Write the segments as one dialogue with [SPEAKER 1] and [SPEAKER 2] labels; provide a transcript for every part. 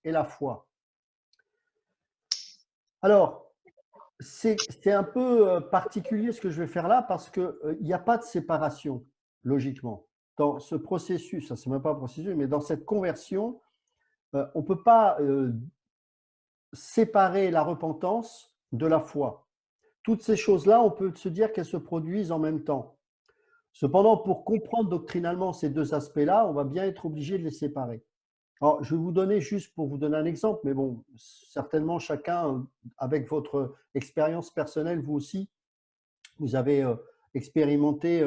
[SPEAKER 1] et la foi. Alors, c'est un peu particulier ce que je vais faire là parce qu'il n'y a pas de séparation, logiquement. Dans ce processus, ça c'est même pas un processus, mais dans cette conversion, on ne peut pas séparer la repentance de la foi. Toutes ces choses-là, on peut se dire qu'elles se produisent en même temps. Cependant, pour comprendre doctrinalement ces deux aspects-là, on va bien être obligé de les séparer. Alors, je vais vous donner juste pour vous donner un exemple, mais bon, certainement chacun, avec votre expérience personnelle, vous aussi, vous avez expérimenté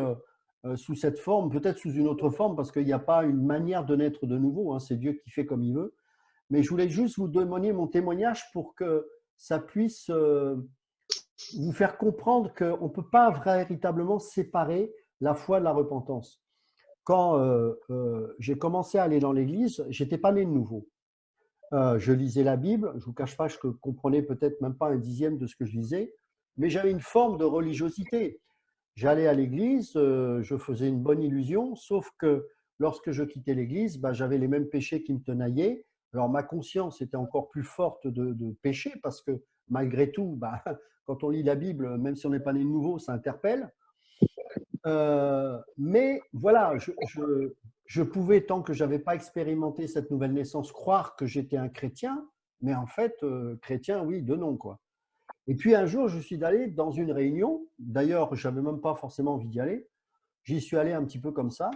[SPEAKER 1] sous cette forme, peut-être sous une autre forme, parce qu'il n'y a pas une manière de naître de nouveau, hein, c'est Dieu qui fait comme il veut. Mais je voulais juste vous donner mon témoignage pour que ça puisse vous faire comprendre qu'on ne peut pas véritablement séparer la foi de la repentance. Quand j'ai commencé à aller dans l'église, je n'étais pas né de nouveau. Je lisais la Bible, je ne vous cache pas, je comprenais peut-être même pas un dixième de ce que je lisais, mais j'avais une forme de religiosité. J'allais à l'église, je faisais une bonne illusion, sauf que lorsque je quittais l'église, bah, j'avais les mêmes péchés qui me tenaillaient. Alors ma conscience était encore plus forte de péché parce que malgré tout, bah, quand on lit la Bible, même si on n'est pas né de nouveau, ça interpelle. Mais voilà, je pouvais, tant que je n'avais pas expérimenté cette nouvelle naissance, croire que j'étais un chrétien, mais en fait, chrétien, oui, de nom, quoi. Et puis un jour, je suis allé dans une réunion. D'ailleurs, je n'avais même pas forcément envie d'y aller. J'y suis allé un petit peu comme ça.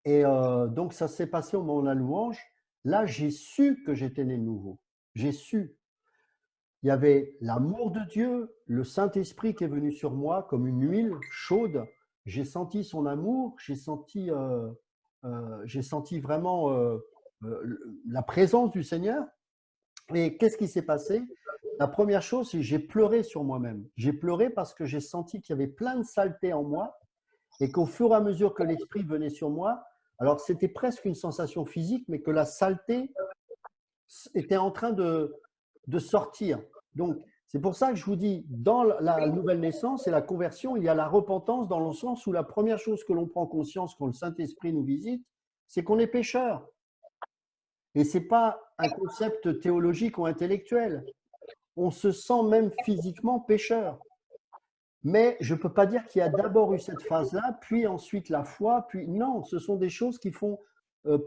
[SPEAKER 1] Et donc, ça s'est passé au moment de la louange. Là, j'ai su que j'étais né de nouveau. J'ai su. Il y avait l'amour de Dieu, le Saint-Esprit qui est venu sur moi comme une huile chaude. J'ai senti son amour, j'ai senti vraiment la présence du Seigneur. Et qu'est-ce qui s'est passé? La première chose, c'est que j'ai pleuré sur moi-même. J'ai pleuré parce que j'ai senti qu'il y avait plein de saleté en moi et qu'au fur et à mesure que l'Esprit venait sur moi, alors c'était presque une sensation physique, mais que la saleté était en train de sortir. Donc, c'est pour ça que je vous dis, dans la nouvelle naissance et la conversion, il y a la repentance dans le sens où la première chose que l'on prend conscience quand le Saint-Esprit nous visite, c'est qu'on est pécheur. Et ce n'est pas un concept théologique ou intellectuel. On se sent même physiquement pécheur. Mais je ne peux pas dire qu'il y a d'abord eu cette phase-là, puis ensuite la foi, puis non, ce sont des choses qui font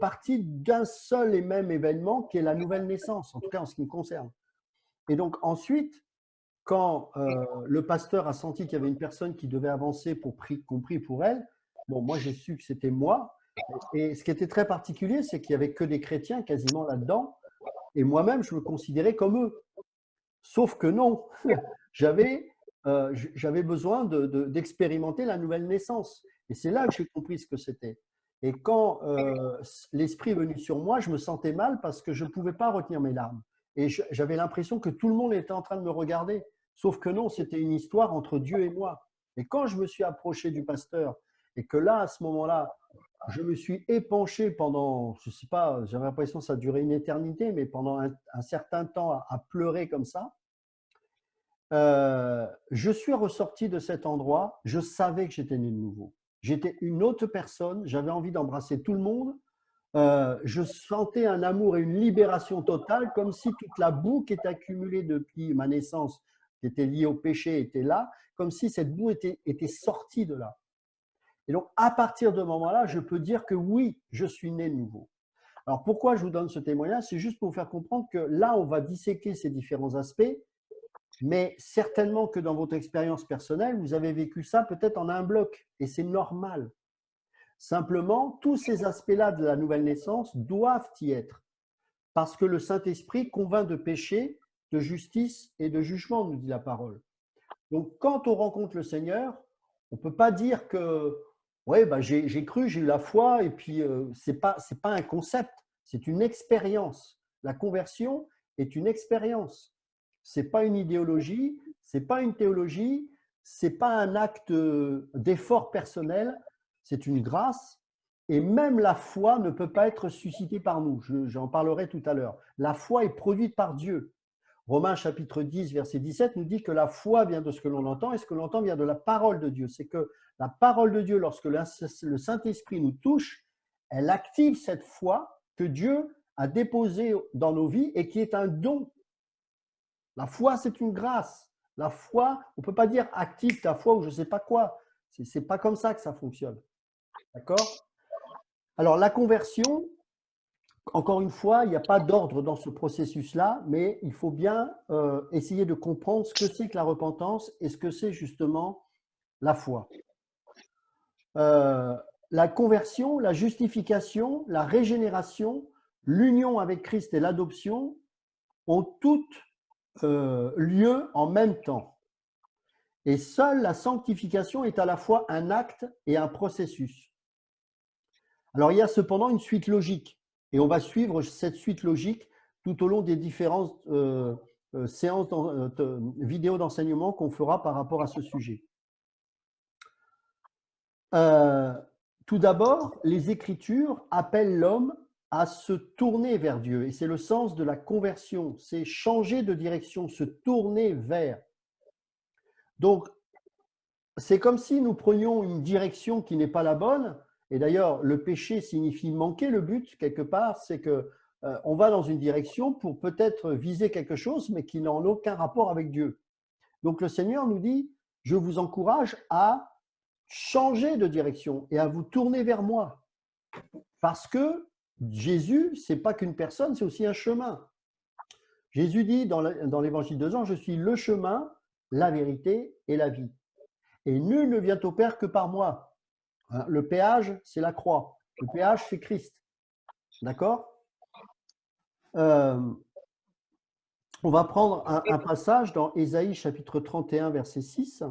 [SPEAKER 1] partie d'un seul et même événement qui est la nouvelle naissance, en tout cas en ce qui me concerne. Et donc ensuite, quand le pasteur a senti qu'il y avait une personne qui devait avancer pour qu'on prie pour elle, bon, moi j'ai su que c'était moi. Et ce qui était très particulier, c'est qu'il n'y avait que des chrétiens quasiment là-dedans. Et moi-même, je me considérais comme eux. Sauf que non, j'avais besoin d'expérimenter la nouvelle naissance. Et c'est là que j'ai compris ce que c'était. Et quand l'Esprit est venu sur moi, je me sentais mal parce que je ne pouvais pas retenir mes larmes. Et j'avais l'impression que tout le monde était en train de me regarder. Sauf que non, c'était une histoire entre Dieu et moi. Et quand je me suis approché du pasteur et que là, à ce moment-là, je me suis épanché pendant, je ne sais pas, j'avais l'impression que ça durait une éternité, mais pendant un certain temps à pleurer comme ça, je suis ressorti de cet endroit, je savais que j'étais né de nouveau. J'étais une autre personne, j'avais envie d'embrasser tout le monde. Je sentais un amour et une libération totale, comme si toute la boue qui était accumulée depuis ma naissance, qui était liée au péché, était là, comme si cette boue était sortie de là. Et donc, à partir de ce moment-là, je peux dire que oui, je suis né de nouveau. Alors, pourquoi je vous donne ce témoignage? C'est juste pour vous faire comprendre que là, on va disséquer ces différents aspects, mais certainement que dans votre expérience personnelle, vous avez vécu ça peut-être en un bloc, et c'est normal. Simplement, tous ces aspects-là de la nouvelle naissance doivent y être, parce que le Saint-Esprit convainc de péché, de justice et de jugement, nous dit la parole. Donc, quand on rencontre le Seigneur, on ne peut pas dire que ouais, bah, j'ai cru, j'ai eu la foi, et puis ce n'est pas un concept, c'est une expérience. La conversion est une expérience. Ce n'est pas une idéologie, ce n'est pas une théologie, ce n'est pas un acte d'effort personnel, c'est une grâce. Et même la foi ne peut pas être suscitée par nous. J'en parlerai tout à l'heure. La foi est produite par Dieu. Romains chapitre 10, verset 17 nous dit que la foi vient de ce que l'on entend et ce que l'on entend vient de la parole de Dieu. C'est que la parole de Dieu, lorsque le Saint-Esprit nous touche, elle active cette foi que Dieu à déposer dans nos vies et qui est un don. La foi, c'est une grâce. La foi, on ne peut pas dire active ta foi ou je ne sais pas quoi. Ce n'est pas comme ça que ça fonctionne. D'accord? Alors, la conversion, encore une fois, il n'y a pas d'ordre dans ce processus-là, mais il faut bien essayer de comprendre ce que c'est que la repentance et ce que c'est justement la foi. La conversion, la justification, la régénération, l'union avec Christ et l'adoption ont toutes lieu en même temps. Et seule la sanctification est à la fois un acte et un processus. Alors, il y a cependant une suite logique, et on va suivre cette suite logique tout au long des différentes séances vidéo d'enseignement qu'on fera par rapport à ce sujet. Tout d'abord, les Écritures appellent l'homme à se tourner vers Dieu, et c'est le sens de la conversion, c'est changer de direction, se tourner vers. Donc, c'est comme si nous prenions une direction qui n'est pas la bonne, et d'ailleurs, le péché signifie manquer le but quelque part, c'est que on va dans une direction pour peut-être viser quelque chose, mais qui n'a aucun rapport avec Dieu. Donc, le Seigneur nous dit, je vous encourage à changer de direction et à vous tourner vers moi. Parce que Jésus, ce n'est pas qu'une personne, c'est aussi un chemin. Jésus dit dans l'évangile de Jean, je suis le chemin, la vérité et la vie. Et nul ne vient au Père que par moi. Le péage, c'est la croix. Le péage, c'est Christ. D'accord? On va prendre un passage dans Ésaïe chapitre 31, verset 6.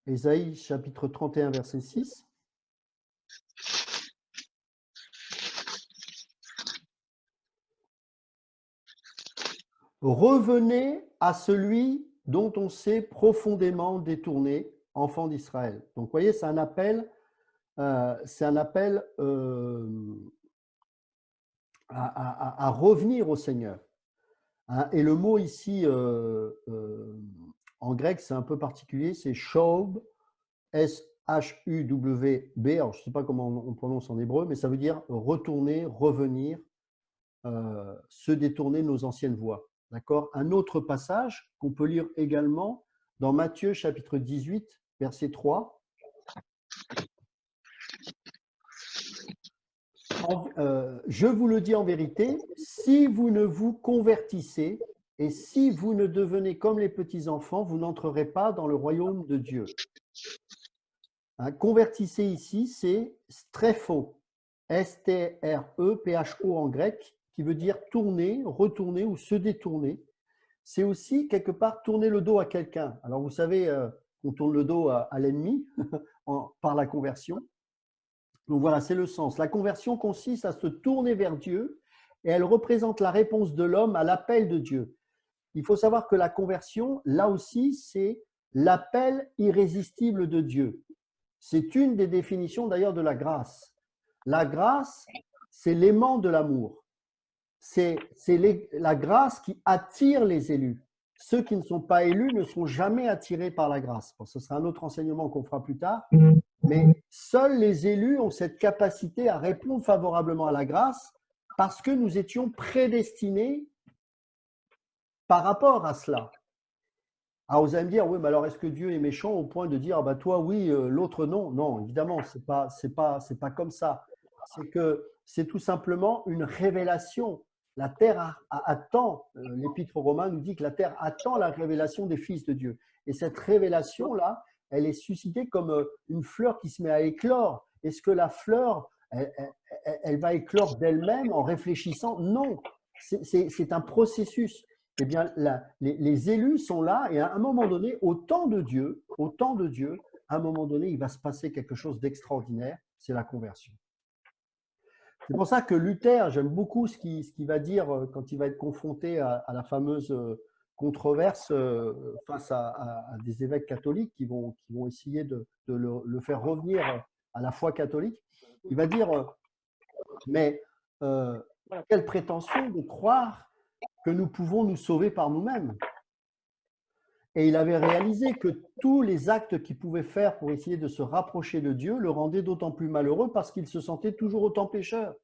[SPEAKER 1] Ésaïe chapitre 31, verset 6. Revenez à celui dont on s'est profondément détourné, enfant d'Israël. Donc, vous voyez, c'est un appel, à revenir au Seigneur. Et le mot ici, en grec, c'est un peu particulier, c'est shov, S-H-U-W-B. Alors, je ne sais pas comment on prononce en hébreu, mais ça veut dire retourner, revenir, se détourner de nos anciennes voies. D'accord? Un autre passage qu'on peut lire également dans Matthieu chapitre 18, verset 3. Je vous le dis en vérité, si vous ne vous convertissez et si vous ne devenez comme les petits-enfants, vous n'entrerez pas dans le royaume de Dieu. Convertissez ici, c'est strepho, S-T-R-E-P-H-O en grec, qui veut dire tourner, retourner ou se détourner. C'est aussi quelque part tourner le dos à quelqu'un. Alors vous savez, on tourne le dos à l'ennemi par la conversion. Donc voilà, c'est le sens. La conversion consiste à se tourner vers Dieu et elle représente la réponse de l'homme à l'appel de Dieu. Il faut savoir que la conversion, là aussi, c'est l'appel irrésistible de Dieu. C'est une des définitions d'ailleurs de la grâce. La grâce, c'est l'aimant de l'amour. C'est la grâce qui attire les élus. Ceux qui ne sont pas élus ne sont jamais attirés par la grâce. Bon, ce sera un autre enseignement qu'on fera plus tard. Mais seuls les élus ont cette capacité à répondre favorablement à la grâce parce que nous étions prédestinés par rapport à cela. Alors vous allez me dire, oui, mais alors est-ce que Dieu est méchant au point de dire, ah bah toi oui, l'autre non? Non, évidemment, c'est pas comme ça. C'est que c'est tout simplement une révélation. La terre attend, l'Épître aux Romains nous dit que la terre attend la révélation des fils de Dieu. Et cette révélation-là, elle est suscitée comme une fleur qui se met à éclore. Est-ce que la fleur, elle va éclore d'elle-même en réfléchissant? Non, c'est un processus. Eh bien, les élus sont là et à un moment donné, au temps de Dieu, à un moment donné, il va se passer quelque chose d'extraordinaire, c'est la conversion. C'est pour ça que Luther, j'aime beaucoup ce qu'il va dire quand il va être confronté à la fameuse controverse face à des évêques catholiques qui vont essayer de le faire revenir à la foi catholique. Il va dire, mais quelle prétention de croire que nous pouvons nous sauver par nous-mêmes. Et il avait réalisé que tous les actes qu'il pouvait faire pour essayer de se rapprocher de Dieu le rendaient d'autant plus malheureux parce qu'il se sentait toujours autant pécheur.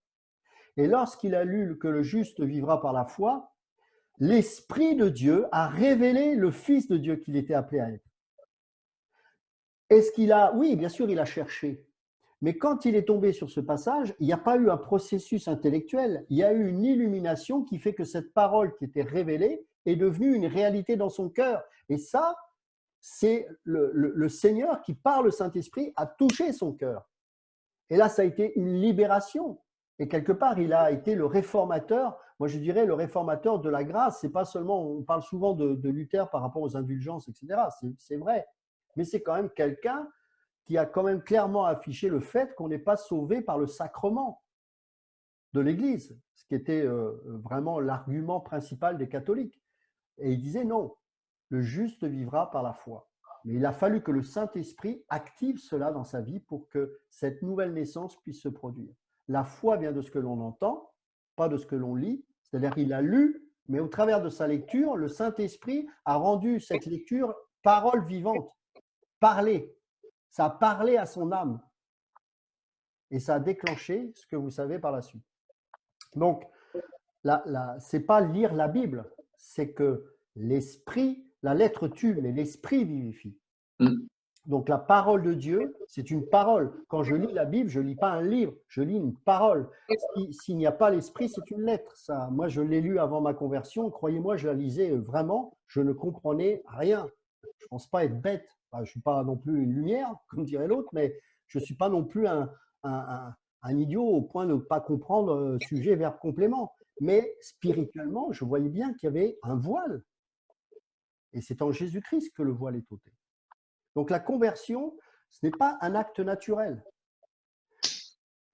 [SPEAKER 1] Et lorsqu'il a lu que le juste vivra par la foi, l'Esprit de Dieu a révélé le Fils de Dieu qu'il était appelé à être. Est-ce qu'il a… Oui, bien sûr, il a cherché. Mais quand il est tombé sur ce passage, il n'y a pas eu un processus intellectuel, il y a eu une illumination qui fait que cette parole qui était révélée est devenue une réalité dans son cœur. Et ça, c'est le Seigneur qui, par le Saint-Esprit, a touché son cœur. Et là, ça a été une libération. Et quelque part, il a été le réformateur. Moi, je dirais le réformateur de la grâce. C'est pas seulement, on parle souvent de Luther par rapport aux indulgences, etc. C'est vrai. Mais c'est quand même quelqu'un qui a quand même clairement affiché le fait qu'on n'est pas sauvé par le sacrement de l'Église, ce qui était vraiment l'argument principal des catholiques. Et il disait non, le juste vivra par la foi. Mais il a fallu que le Saint-Esprit active cela dans sa vie pour que cette nouvelle naissance puisse se produire. La foi vient de ce que l'on entend, pas de ce que l'on lit. C'est-à-dire qu'il a lu, mais au travers de sa lecture, le Saint-Esprit a rendu cette lecture parole vivante, parler. Ça a parlé à son âme. Et ça a déclenché ce que vous savez par la suite. Donc, ce n'est pas lire la Bible, c'est que l'esprit, la lettre tue, mais l'esprit vivifie. Donc la parole de Dieu, c'est une parole. Quand je lis la Bible, je ne lis pas un livre, je lis une parole. S'il n'y a pas l'esprit, c'est une lettre. Ça, moi, je l'ai lu avant ma conversion. Croyez-moi, je la lisais vraiment. Je ne comprenais rien. Je ne pense pas être bête. Enfin, je ne suis pas non plus une lumière, comme dirait l'autre, mais je ne suis pas non plus un idiot au point de ne pas comprendre sujet, verbe, complément. Mais spirituellement, je voyais bien qu'il y avait un voile. Et c'est en Jésus-Christ que le voile est ôté. Donc la conversion, ce n'est pas un acte naturel.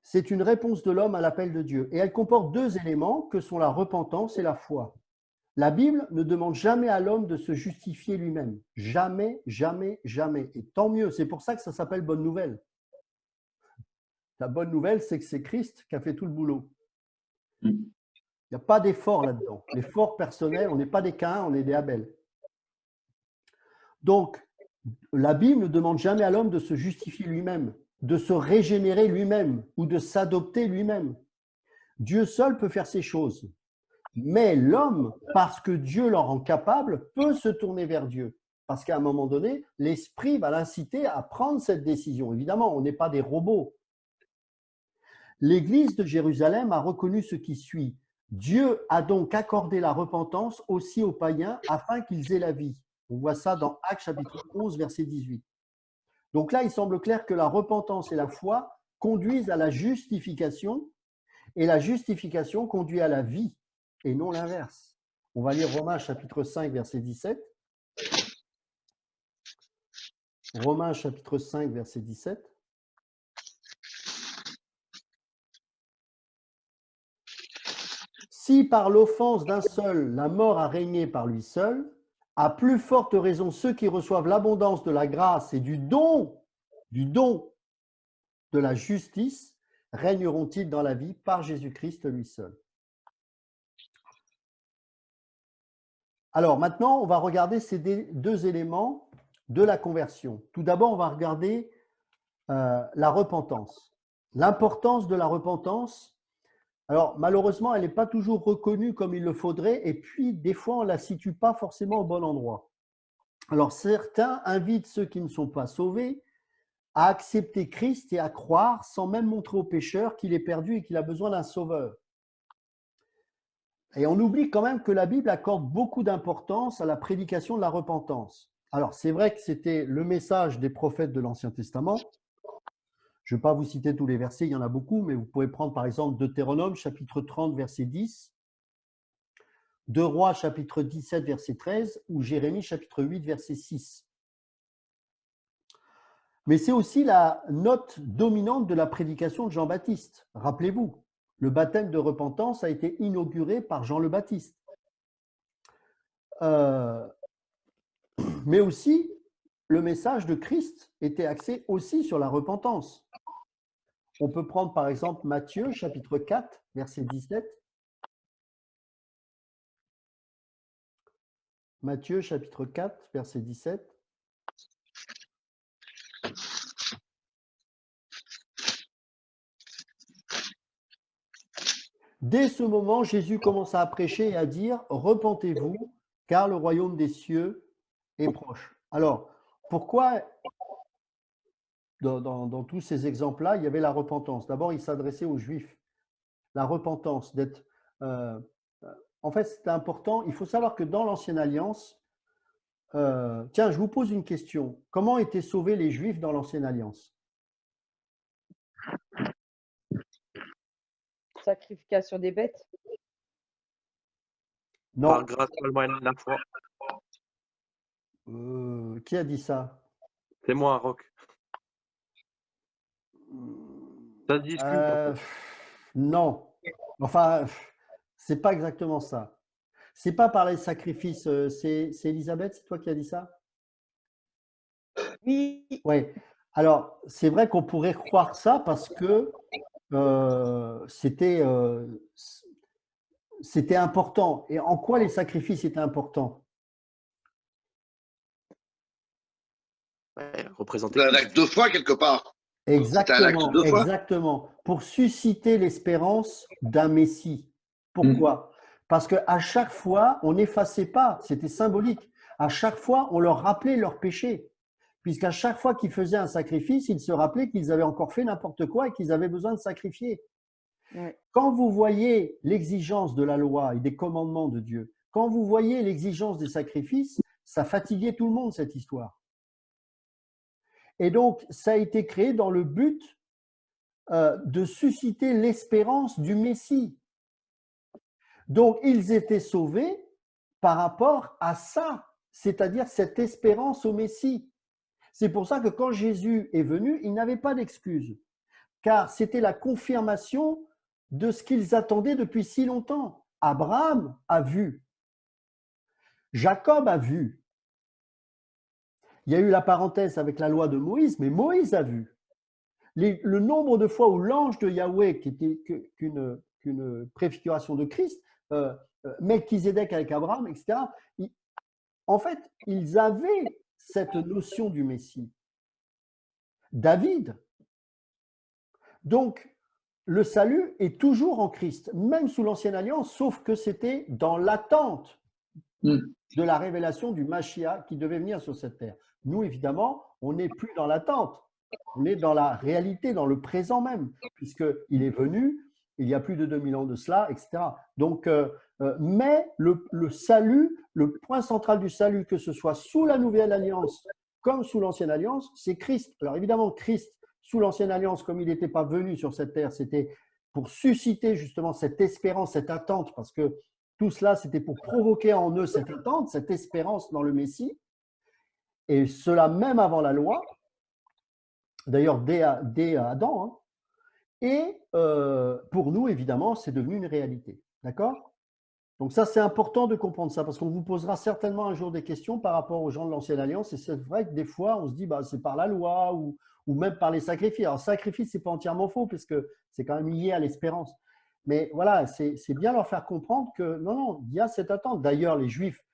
[SPEAKER 1] C'est une réponse de l'homme à l'appel de Dieu. Et elle comporte deux éléments que sont la repentance et la foi. La Bible ne demande jamais à l'homme de se justifier lui-même. Jamais, jamais, jamais. Et tant mieux, c'est pour ça que ça s'appelle bonne nouvelle. La bonne nouvelle, c'est que c'est Christ qui a fait tout le boulot. Il n'y a pas d'effort là-dedans. L'effort personnel, on n'est pas des Caïn, on est des Abel. Donc, la Bible ne demande jamais à l'homme de se justifier lui-même, de se régénérer lui-même ou de s'adopter lui-même. Dieu seul peut faire ces choses. Mais l'homme, parce que Dieu le rend capable, peut se tourner vers Dieu. Parce qu'à un moment donné, l'Esprit va l'inciter à prendre cette décision. Évidemment, on n'est pas des robots. L'Église de Jérusalem a reconnu ce qui suit. Dieu a donc accordé la repentance aussi aux païens afin qu'ils aient la vie. On voit ça dans Actes chapitre 11, verset 18. Donc là, il semble clair que la repentance et la foi conduisent à la justification et la justification conduit à la vie et non l'inverse. On va lire Romains chapitre 5, verset 17. Romains chapitre 5, verset 17. Si par l'offense d'un seul, la mort a régné par lui seul, à plus forte raison ceux qui reçoivent l'abondance de la grâce et du don de la justice régneront-ils dans la vie par Jésus-Christ lui seul. Alors maintenant, on va regarder ces deux éléments de la conversion. Tout d'abord, on va regarder la repentance. L'importance de la repentance, alors malheureusement, elle n'est pas toujours reconnue comme il le faudrait et puis des fois, on ne la situe pas forcément au bon endroit. Alors certains invitent ceux qui ne sont pas sauvés à accepter Christ et à croire sans même montrer au pécheur qu'il est perdu et qu'il a besoin d'un sauveur. Et on oublie quand même que la Bible accorde beaucoup d'importance à la prédication de la repentance. Alors, c'est vrai que c'était le message des prophètes de l'Ancien Testament. Je ne vais pas vous citer tous les versets, il y en a beaucoup, mais vous pouvez prendre par exemple Deutéronome, chapitre 30, verset 10, 2 Rois, chapitre 17, verset 13, ou Jérémie, chapitre 8, verset 6. Mais c'est aussi la note dominante de la prédication de Jean-Baptiste. Rappelez-vous, le baptême de repentance a été inauguré par Jean le Baptiste. Mais aussi, le message de Christ était axé aussi sur la repentance. On peut prendre par exemple Matthieu, chapitre 4, verset 17. Matthieu chapitre 4, verset 17. Dès ce moment, Jésus commença à prêcher et à dire « Repentez-vous, car le royaume des cieux est proche ». Alors, pourquoi dans tous ces exemples-là, il y avait la repentance? D'abord, il s'adressait aux Juifs. La repentance, d'être… en fait, c'est important. Il faut savoir que dans l'Ancienne Alliance, tiens, je vous pose une question. Comment étaient sauvés les Juifs dans l'Ancienne Alliance?
[SPEAKER 2] Sacrification des bêtes.
[SPEAKER 1] Non.
[SPEAKER 3] Par grâce seulement et la foi.
[SPEAKER 1] Qui a dit ça?
[SPEAKER 3] C'est moi, Rock. Ça se discute.
[SPEAKER 1] Non. Enfin, c'est pas exactement ça. C'est pas par les sacrifices. C'est Elisabeth, c'est toi qui as dit ça?
[SPEAKER 2] Oui.
[SPEAKER 1] Oui. Alors, c'est vrai qu'on pourrait croire ça parce que c'était important. Et en quoi les sacrifices étaient importants?
[SPEAKER 3] Ouais, représenter.
[SPEAKER 4] C'est un acte de foi quelque part.
[SPEAKER 1] Exactement,
[SPEAKER 4] C'est un acte de foi.
[SPEAKER 1] exactement. Pour susciter l'espérance d'un Messie. Pourquoi? Parce qu'à chaque fois, on n'effaçait pas, c'était symbolique. À chaque fois, on leur rappelait leurs péchés. Puisqu'à chaque fois qu'ils faisaient un sacrifice, ils se rappelaient qu'ils avaient encore fait n'importe quoi et qu'ils avaient besoin de sacrifier.
[SPEAKER 2] Ouais.
[SPEAKER 1] Quand vous voyez l'exigence de la loi et des commandements de Dieu, quand vous voyez l'exigence des sacrifices, ça fatiguait tout le monde, cette histoire. Et donc, ça a été créé dans le but de susciter l'espérance du Messie. Donc, ils étaient sauvés par rapport à ça, c'est-à-dire cette espérance au Messie. C'est pour ça que quand Jésus est venu, il n'avait pas d'excuse, car c'était la confirmation de ce qu'ils attendaient depuis si longtemps. Abraham a vu, Jacob a vu. Il y a eu la parenthèse avec la loi de Moïse, mais Moïse a vu. Le nombre de fois où l'ange de Yahweh, qui était qu'une préfiguration de Christ, Melchizedek avec Abraham, etc., en fait, ils avaient cette notion du Messie. David. Donc, le salut est toujours en Christ, même sous l'Ancienne Alliance, sauf que c'était dans l'attente de la révélation du Mashiach qui devait venir sur cette terre. Nous, évidemment, on n'est plus dans l'attente. On est dans la réalité, dans le présent même, puisqu'il est venu il y a plus de 2000 ans de cela, etc. Donc, mais le salut, le point central du salut, que ce soit sous la Nouvelle Alliance comme sous l'Ancienne Alliance, c'est Christ. Alors évidemment, Christ, sous l'Ancienne Alliance, comme il n'était pas venu sur cette terre, c'était pour susciter justement cette espérance, cette attente, parce que tout cela, c'était pour provoquer en eux cette attente, cette espérance dans le Messie, et cela même avant la loi, d'ailleurs dès Adam, hein. Et pour nous, évidemment, c'est devenu une réalité. D'accord? Donc ça, c'est important de comprendre ça, parce qu'on vous posera certainement un jour des questions par rapport aux gens de l'Ancienne Alliance, et c'est vrai que des fois, on se dit, bah, c'est par la loi ou même par les sacrifices. Alors, sacrifice, ce n'est pas entièrement faux, parce que c'est quand même lié à l'espérance. Mais voilà, c'est bien leur faire comprendre que non, non, il y a cette attente. D'ailleurs, les Juifs,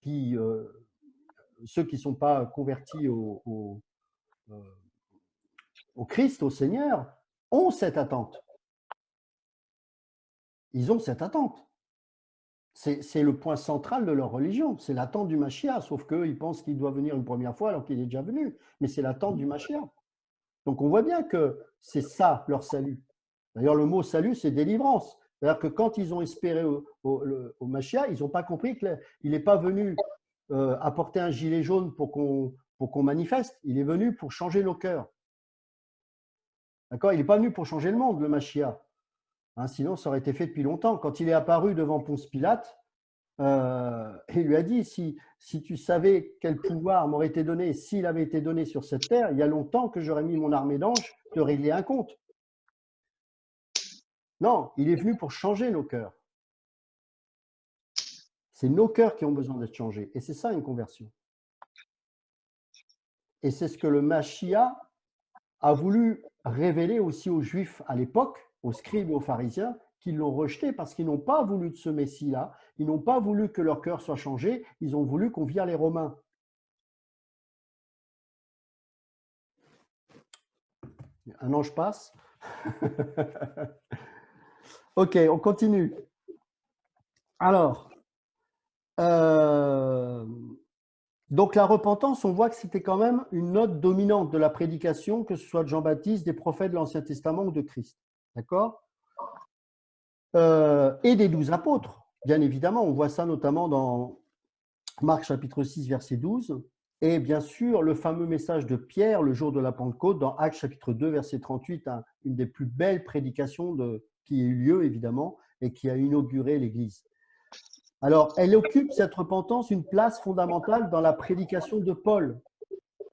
[SPEAKER 1] ceux qui ne sont pas convertis au Christ, au Seigneur, ont cette attente. Ils ont cette attente. C'est le point central de leur religion. C'est l'attente du Mashiach, sauf qu'eux, ils pensent qu'il doit venir une première fois alors qu'il est déjà venu. Mais c'est l'attente du Mashiach. Donc, on voit bien que c'est ça, leur salut. D'ailleurs, le mot salut, c'est délivrance. C'est-à-dire que quand ils ont espéré au Mashiach, ils n'ont pas compris qu'il n'est pas venu apporter un gilet jaune pour qu'on manifeste. Il est venu pour changer nos cœurs. D'accord? Il n'est pas venu pour changer le monde, le Mashiach. Hein, sinon, ça aurait été fait depuis longtemps. Quand il est apparu devant Ponce Pilate, il lui a dit, si tu savais quel pouvoir m'aurait été donné, s'il avait été donné sur cette terre, il y a longtemps que j'aurais mis mon armée d'anges te régler un compte. Non, il est venu pour changer nos cœurs. C'est nos cœurs qui ont besoin d'être changés. Et c'est ça une conversion. Et c'est ce que le Mashiach a voulu révéler aussi aux Juifs à l'époque, aux scribes et aux pharisiens, qui l'ont rejeté parce qu'ils n'ont pas voulu de ce Messie-là. Ils n'ont pas voulu que leur cœur soit changé, ils ont voulu qu'on vire les Romains. Un ange passe. Ok, on continue. Alors, donc la repentance, on voit que c'était quand même une note dominante de la prédication, que ce soit de Jean-Baptiste, des prophètes de l'Ancien Testament ou de Christ. D'accord? Et des 12 apôtres, bien évidemment. On voit ça notamment dans Marc chapitre 6, verset 12. Et bien sûr, le fameux message de Pierre le jour de la Pentecôte dans Actes chapitre 2, verset 38, une des plus belles prédications qui a eu lieu, évidemment, et qui a inauguré l'Église. Alors, elle occupe, cette repentance, une place fondamentale dans la prédication de Paul.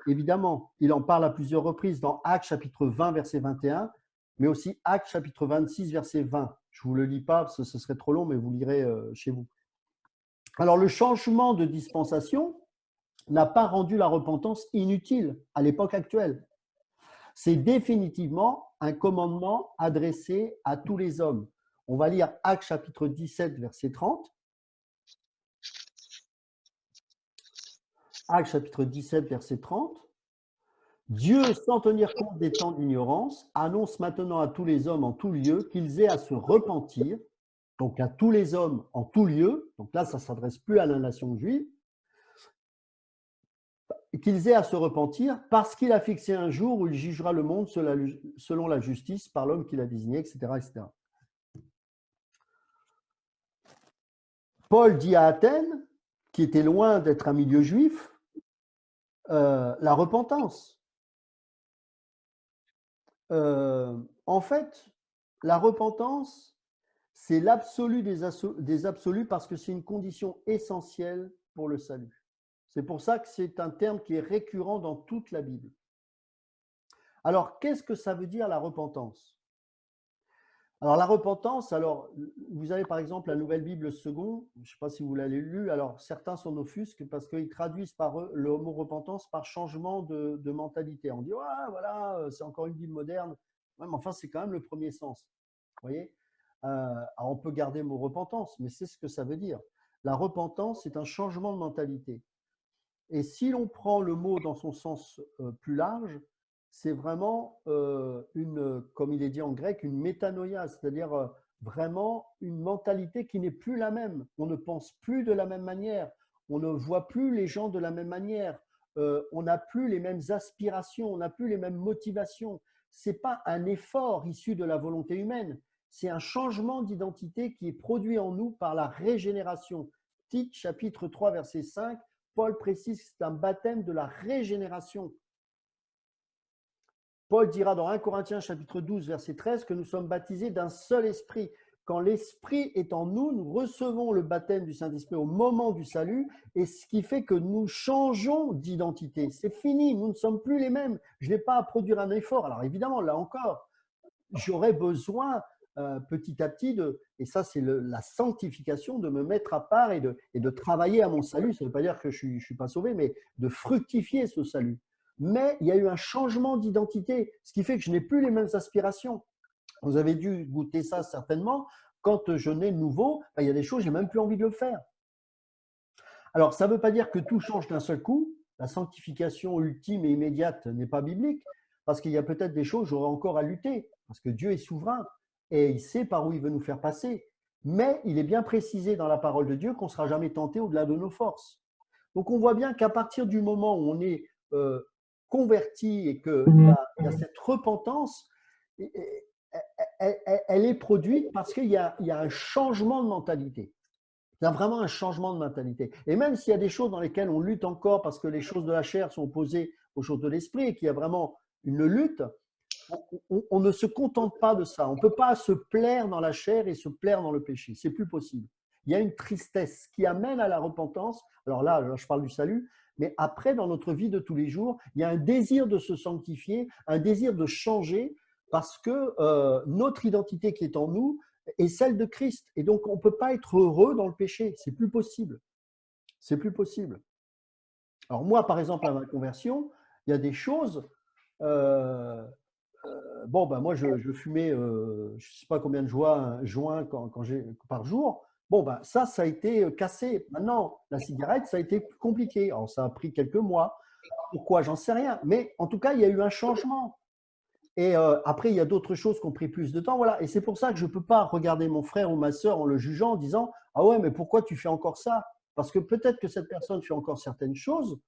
[SPEAKER 1] Évidemment, il en parle à plusieurs reprises dans Actes chapitre 20, verset 21, mais aussi Actes chapitre 26, verset 20. Je ne vous le lis pas parce que ce serait trop long, mais vous lirez chez vous. Alors, le changement de dispensation n'a pas rendu la repentance inutile à l'époque actuelle. C'est définitivement un commandement adressé à tous les hommes. On va lire Actes chapitre 17, verset 30. Actes chapitre 17, verset 30. Dieu, sans tenir compte des temps d'ignorance, annonce maintenant à tous les hommes en tout lieu qu'ils aient à se repentir, donc à tous les hommes en tout lieu, donc là ça ne s'adresse plus à la nation juive, qu'ils aient à se repentir parce qu'il a fixé un jour où il jugera le monde selon la justice par l'homme qu'il a désigné, etc., etc. Paul dit à Athènes, qui était loin d'être un milieu juif, la repentance. En fait, la repentance, c'est l'absolu des absolus parce que c'est une condition essentielle pour le salut. C'est pour ça que c'est un terme qui est récurrent dans toute la Bible. Alors, qu'est-ce que ça veut dire la repentance? Alors, la repentance, vous avez par exemple la Nouvelle Bible Second, je ne sais pas si vous l'avez lu, alors certains s'en offusquent parce qu'ils traduisent le mot repentance par changement de mentalité. On dit, ah, voilà, c'est encore une Bible moderne. Ouais, mais enfin, c'est quand même le premier sens. Vous voyez? Alors, on peut garder le mot repentance, mais c'est ce que ça veut dire. La repentance, c'est un changement de mentalité. Et si l'on prend le mot dans son sens plus large, c'est vraiment comme il est dit en grec, une métanoïa, c'est-à-dire vraiment une mentalité qui n'est plus la même. On ne pense plus de la même manière, on ne voit plus les gens de la même manière, on n'a plus les mêmes aspirations, on n'a plus les mêmes motivations. Ce n'est pas un effort issu de la volonté humaine, c'est un changement d'identité qui est produit en nous par la régénération. Tite, chapitre 3, verset 5, Paul précise que c'est un baptême de la régénération. Paul dira dans 1 Corinthiens chapitre 12, verset 13, que nous sommes baptisés d'un seul esprit. Quand l'esprit est en nous, nous recevons le baptême du Saint-Esprit au moment du salut, et ce qui fait que nous changeons d'identité. C'est fini, nous ne sommes plus les mêmes. Je n'ai pas à produire un effort. Alors évidemment, là encore, j'aurais besoin petit à petit, et ça c'est la sanctification, de me mettre à part et de travailler à mon salut. Ça ne veut pas dire que je ne suis pas sauvé, mais de fructifier ce salut. Mais il y a eu un changement d'identité, ce qui fait que je n'ai plus les mêmes aspirations. Vous avez dû goûter ça certainement. Quand je nais nouveau, il y a des choses, je n'ai même plus envie de le faire. Alors, ça ne veut pas dire que tout change d'un seul coup. La sanctification ultime et immédiate n'est pas biblique, parce qu'il y a peut-être des choses, j'aurai encore à lutter, parce que Dieu est souverain et il sait par où il veut nous faire passer. Mais il est bien précisé dans la parole de Dieu qu'on ne sera jamais tenté au-delà de nos forces. Donc, on voit bien qu'à partir du moment où on est converti et qu'il y a cette repentance, elle est produite parce qu'il y a un changement de mentalité. Il y a vraiment un changement de mentalité. Et même s'il y a des choses dans lesquelles on lutte encore parce que les choses de la chair sont opposées aux choses de l'esprit et qu'il y a vraiment une lutte, on ne se contente pas de ça. On ne peut pas se plaire dans la chair et se plaire dans le péché. C'est plus possible. Il y a une tristesse qui amène à la repentance. Alors là, je parle du salut. Mais après, dans notre vie de tous les jours, il y a un désir de se sanctifier, un désir de changer parce que notre identité qui est en nous est celle de Christ. Et donc, on ne peut pas être heureux dans le péché. C'est plus possible. C'est plus possible. Alors moi, par exemple, à ma conversion, il y a des choses… moi, je fumais, je ne sais pas combien de joints par jour. Bon, ben, ça a été cassé. Maintenant, la cigarette, ça a été plus compliqué. Alors, ça a pris quelques mois. Pourquoi? J'en sais rien. Mais en tout cas, il y a eu un changement. Et après, il y a d'autres choses qui ont pris plus de temps. Voilà. Et c'est pour ça que je ne peux pas regarder mon frère ou ma sœur en le jugeant, en disant « Ah ouais, mais pourquoi tu fais encore ça ?» Parce que peut-être que cette personne fait encore certaines choses,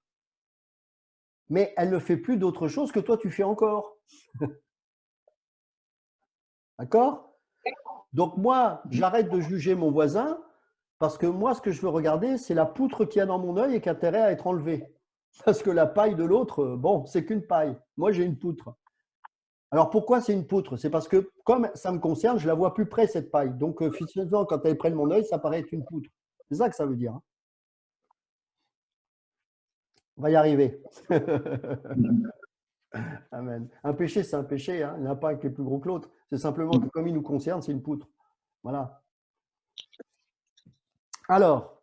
[SPEAKER 1] mais elle ne fait plus d'autres choses que toi, tu fais encore. D'accord? Donc moi, j'arrête de juger mon voisin parce que moi, ce que je veux regarder, c'est la poutre qu'il y a dans mon œil et qui a intérêt à être enlevée. Parce que la paille de l'autre, bon, c'est qu'une paille. Moi, j'ai une poutre. Alors pourquoi c'est une poutre? C'est parce que comme ça me concerne, je la vois plus près cette paille. Donc finalement, quand elle est près de mon œil, ça paraît être une poutre. C'est ça que ça veut dire, hein. On va y arriver. Amen. Un péché, c'est un péché, hein. Il n'y en a pas un qui est plus gros que l'autre. C'est simplement que comme il nous concerne, c'est une poutre. Voilà. Alors,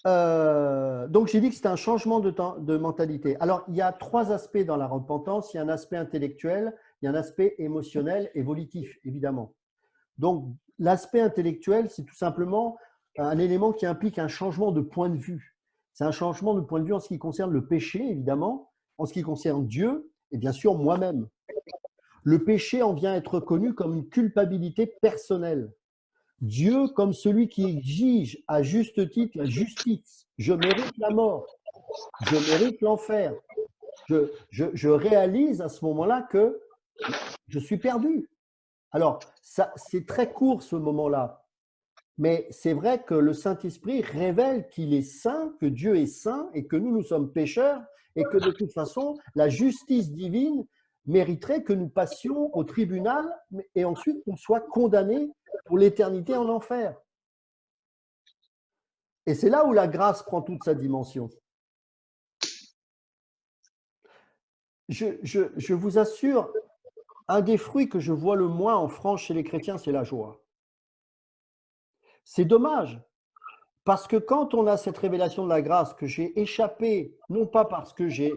[SPEAKER 1] donc j'ai dit que c'était un changement de mentalité. Alors, il y a trois aspects dans la repentance. Il y a un aspect intellectuel, il y a un aspect émotionnel et volitif, évidemment. Donc, l'aspect intellectuel, c'est tout simplement un élément qui implique un changement de point de vue. C'est un changement de point de vue en ce qui concerne le péché, évidemment, en ce qui concerne Dieu et bien sûr moi-même. Le péché en vient être connu comme une culpabilité personnelle. Dieu comme celui qui exige à juste titre la justice. Je mérite la mort, je mérite l'enfer. Je réalise à ce moment-là que je suis perdu. Alors, c'est très court ce moment-là, mais c'est vrai que le Saint-Esprit révèle qu'il est saint, que Dieu est saint et que nous sommes pécheurs et que de toute façon, la justice divine mériterait que nous passions au tribunal et ensuite qu'on soit condamnés pour l'éternité en enfer. Et c'est là où la grâce prend toute sa dimension. Je vous assure, un des fruits que je vois le moins en France chez les chrétiens, c'est la joie. C'est dommage, parce que quand on a cette révélation de la grâce, que j'ai échappé, non pas parce que j'ai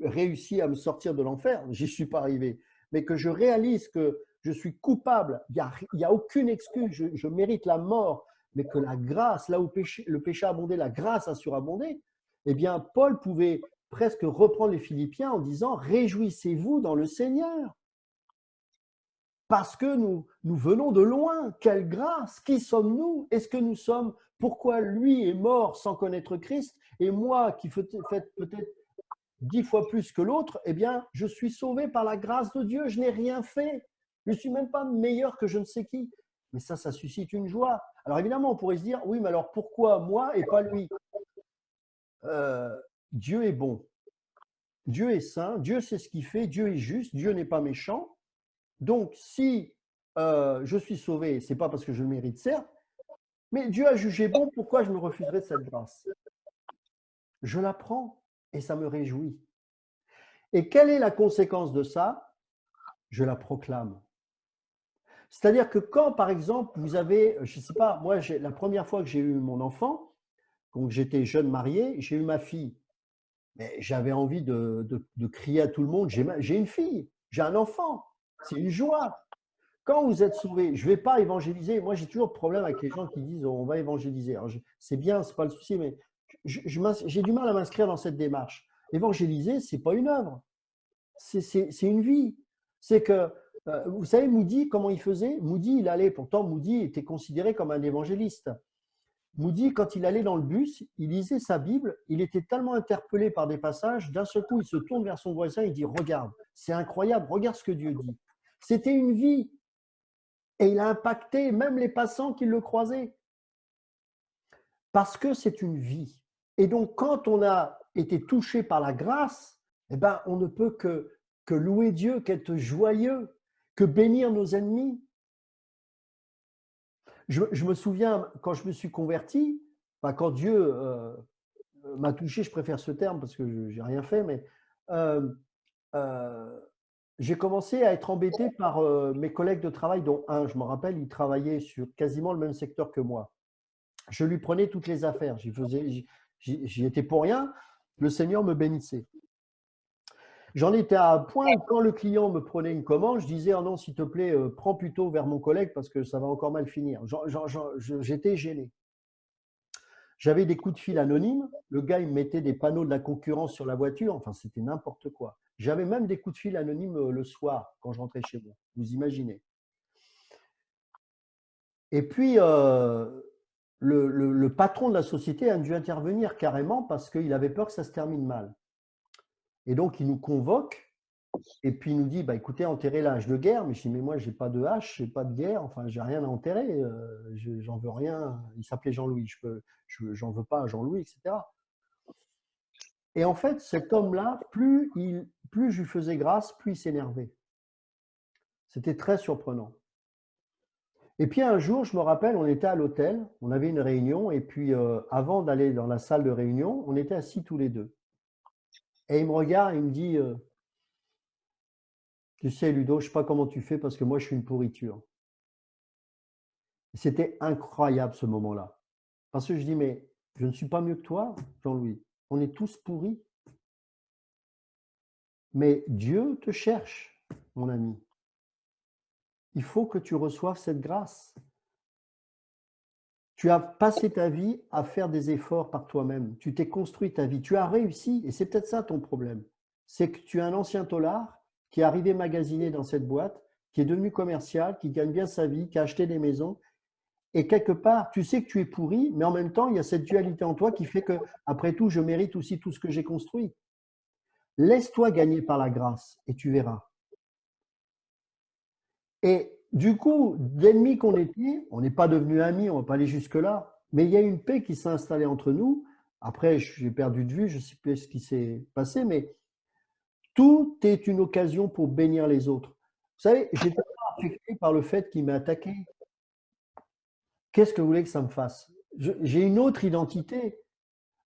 [SPEAKER 1] réussi à me sortir de l'enfer, j'y suis pas arrivé, mais que je réalise que je suis coupable, il y a aucune excuse, je mérite la mort, mais que la grâce, là où le péché a abondé, la grâce a surabondé, eh bien, Paul pouvait presque reprendre les Philippiens en disant « Réjouissez-vous dans le Seigneur ». Parce que nous venons de loin. Quelle grâce! Qui sommes-nous? Est-ce que nous sommes? Pourquoi lui est mort sans connaître Christ et moi qui fais peut-être 10 fois plus que l'autre, eh bien, je suis sauvé par la grâce de Dieu. Je n'ai rien fait. Je ne suis même pas meilleur que je ne sais qui. Mais ça suscite une joie. Alors évidemment, on pourrait se dire, oui, mais alors pourquoi moi et pas lui? Dieu est bon. Dieu est saint. Dieu sait ce qu'il fait. Dieu est juste. Dieu n'est pas méchant. Donc, si je suis sauvé, ce n'est pas parce que je le mérite, certes, mais Dieu a jugé bon, pourquoi je me refuserais de cette grâce? Je la prends et ça me réjouit. Et quelle est la conséquence de ça? Je la proclame. C'est-à-dire que quand, par exemple, vous avez, je ne sais pas, moi, la première fois que j'ai eu mon enfant, donc j'étais jeune marié, j'ai eu ma fille. Mais j'avais envie de crier à tout le monde, j'ai une fille, j'ai un enfant, c'est une joie. Quand vous êtes sauvé, je ne vais pas évangéliser. Moi, j'ai toujours de problème avec les gens qui disent on va évangéliser. C'est bien, ce n'est pas le souci, mais j'ai du mal à m'inscrire dans cette démarche. Évangéliser, ce n'est pas une œuvre, c'est une vie. C'est que, vous savez, Moody, comment il faisait? Moody, il allait, pourtant Moody était considéré comme un évangéliste. Moody, quand il allait dans le bus, il lisait sa Bible, il était tellement interpellé par des passages, d'un seul coup, il se tourne vers son voisin et dit « Regarde, c'est incroyable, regarde ce que Dieu dit ». C'était une vie. Et il a impacté même les passants qui le croisaient. Parce que c'est une vie. Et donc, quand on a été touché par la grâce, eh ben, on ne peut que louer Dieu, qu'être joyeux, que bénir nos ennemis. Je me souviens, quand je me suis converti, enfin, quand Dieu m'a touché, je préfère ce terme parce que je n'ai rien fait, mais j'ai commencé à être embêté par mes collègues de travail, dont un, je me rappelle, il travaillait sur quasiment le même secteur que moi. Je lui prenais toutes les affaires. J'y étais pour rien. Le Seigneur me bénissait. J'en étais à un point où quand le client me prenait une commande, je disais: «Oh non, s'il te plaît, prends plutôt vers mon collègue parce que ça va encore mal finir». J'étais gêné. J'avais des coups de fil anonymes. Le gars, il me mettait des panneaux de la concurrence sur la voiture. Enfin, c'était n'importe quoi. J'avais même des coups de fil anonymes le soir quand je rentrais chez moi. Vous imaginez. Et puis, le patron de la société a dû intervenir carrément parce qu'il avait peur que ça se termine mal. Et donc, il nous convoque et puis il nous dit, bah, écoutez, enterrez la hache de guerre. Mais je dis, mais moi, j'ai pas de hache, j'ai pas de guerre, enfin, j'ai rien à enterrer, j'en veux rien. Il s'appelait Jean-Louis, j'en veux pas à Jean-Louis, etc. Et en fait, cet homme-là, plus je lui faisais grâce, plus il s'énervait. C'était très surprenant. Et puis un jour, je me rappelle, on était à l'hôtel, on avait une réunion, et puis avant d'aller dans la salle de réunion, on était assis tous les deux. Et il me regarde et il me dit, tu sais, Ludo, je ne sais pas comment tu fais parce que moi, je suis une pourriture. C'était incroyable ce moment-là. Parce que je dis, mais je ne suis pas mieux que toi, Jean-Louis. On est tous pourris. Mais Dieu te cherche, mon ami. Il faut que tu reçoives cette grâce. Tu as passé ta vie à faire des efforts par toi-même. Tu t'es construit ta vie. Tu as réussi. Et c'est peut-être ça ton problème. C'est que tu es un ancien tauliard qui est arrivé magasiné dans cette boîte, qui est devenu commercial, qui gagne bien sa vie, qui a acheté des maisons. Et quelque part, tu sais que tu es pourri, mais en même temps, il y a cette dualité en toi qui fait que, après tout, je mérite aussi tout ce que j'ai construit. Laisse-toi gagner par la grâce et tu verras. Et du coup, d'ennemis qu'on était, on n'est pas devenus amis, on ne va pas aller jusque-là, mais il y a une paix qui s'est installée entre nous. Après, j'ai perdu de vue, je ne sais plus ce qui s'est passé, mais tout est une occasion pour bénir les autres. Vous savez, j'étais pas affecté par le fait qu'il m'ait attaqué. Qu'est-ce que vous voulez que ça me fasse? J'ai une autre identité.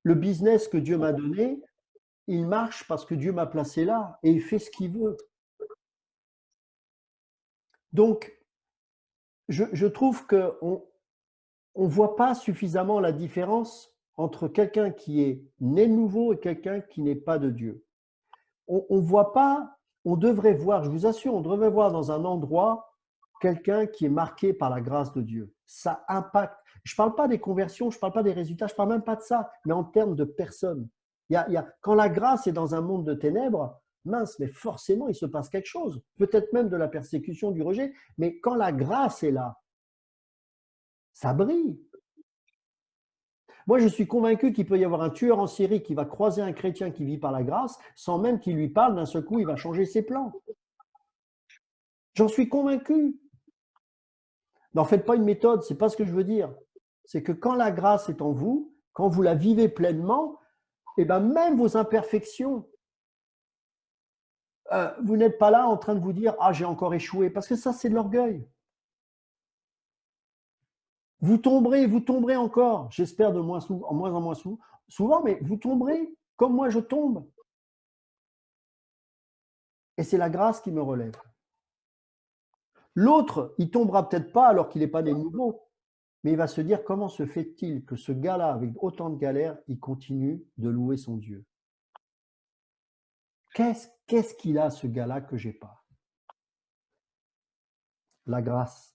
[SPEAKER 1] Le business que Dieu m'a donné, il marche parce que Dieu m'a placé là et il fait ce qu'il veut. Donc, je trouve qu'on ne voit pas suffisamment la différence entre quelqu'un qui est né de nouveau et quelqu'un qui n'est pas de Dieu. On voit pas, on devrait voir, je vous assure, on devrait voir dans un endroit quelqu'un qui est marqué par la grâce de Dieu. Ça impacte. Je ne parle pas des conversions, je ne parle pas des résultats, je ne parle même pas de ça, mais en termes de personnes. Quand la grâce est dans un monde de ténèbres, mince, mais forcément, il se passe quelque chose. Peut-être même de la persécution, du rejet, mais quand la grâce est là, ça brille. Moi, je suis convaincu qu'il peut y avoir un tueur en série qui va croiser un chrétien qui vit par la grâce, sans même qu'il lui parle, d'un seul coup, il va changer ses plans. J'en suis convaincu. N'en faites pas une méthode, ce n'est pas ce que je veux dire. C'est que quand la grâce est en vous, quand vous la vivez pleinement, et ben même vos imperfections, vous n'êtes pas là en train de vous dire « Ah, j'ai encore échoué », parce que ça, c'est de l'orgueil. Vous tomberez encore, j'espère de moins en moins souvent, mais vous tomberez comme moi je tombe. Et c'est la grâce qui me relève. L'autre, il tombera peut-être pas alors qu'il n'est pas né de nouveau, mais il va se dire comment se fait-il que ce gars-là, avec autant de galères, il continue de louer son Dieu? Qu'est-ce qu'il a, ce gars-là, que j'ai pas? La grâce.